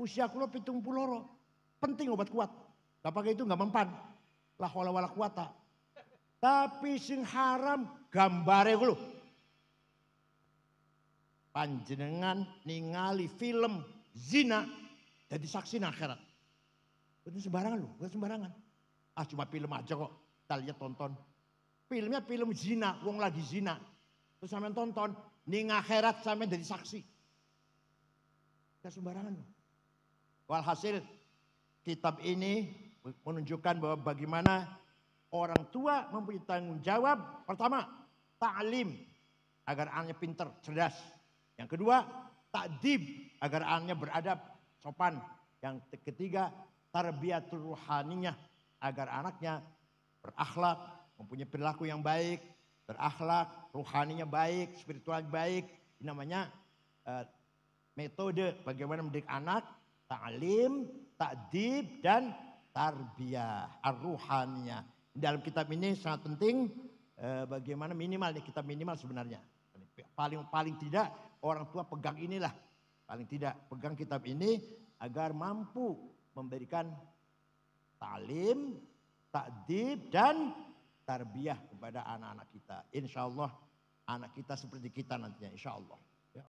Usia kulo 70. Penting obat kuat. Gak pakai itu gak mempan. La haula wala quwata. Tapi sing haram gambare ku lho. Panjenengan ningali film zina jadi saksi nang akhirat. Bukan sembarangan loh, bukan sembarangan. Ah cuma film aja kok, kita lihat tonton. Filmnya film zina, wong lagi zina. Terus sampean tonton, ning akhirat sampean jadi saksi. Bukan sembarangan loh. Walhasil kitab ini menunjukkan bahwa bagaimana orang tua mempunyai tanggung jawab. Pertama, ta'lim agar anaknya pinter, cerdas. Yang kedua, ta'dib agar anaknya beradab, sopan. Yang ketiga, tarbiyatul ruhaniyah agar anaknya berakhlak, mempunyai perilaku yang baik, berakhlak, ruhaninya baik, spiritualnya baik. Ini namanya metode bagaimana mendidik anak, ta'lim, ta'dib dan tarbiyah ar-ruhaniyah. Dalam kitab ini sangat penting bagaimana minimal nih, kitab minimal sebenarnya. Paling tidak orang tua pegang inilah. Paling tidak pegang kitab ini agar mampu memberikan ta'lim, ta'dib dan tarbiyah kepada anak-anak kita. Insya Allah anak kita seperti kita nantinya, insya Allah.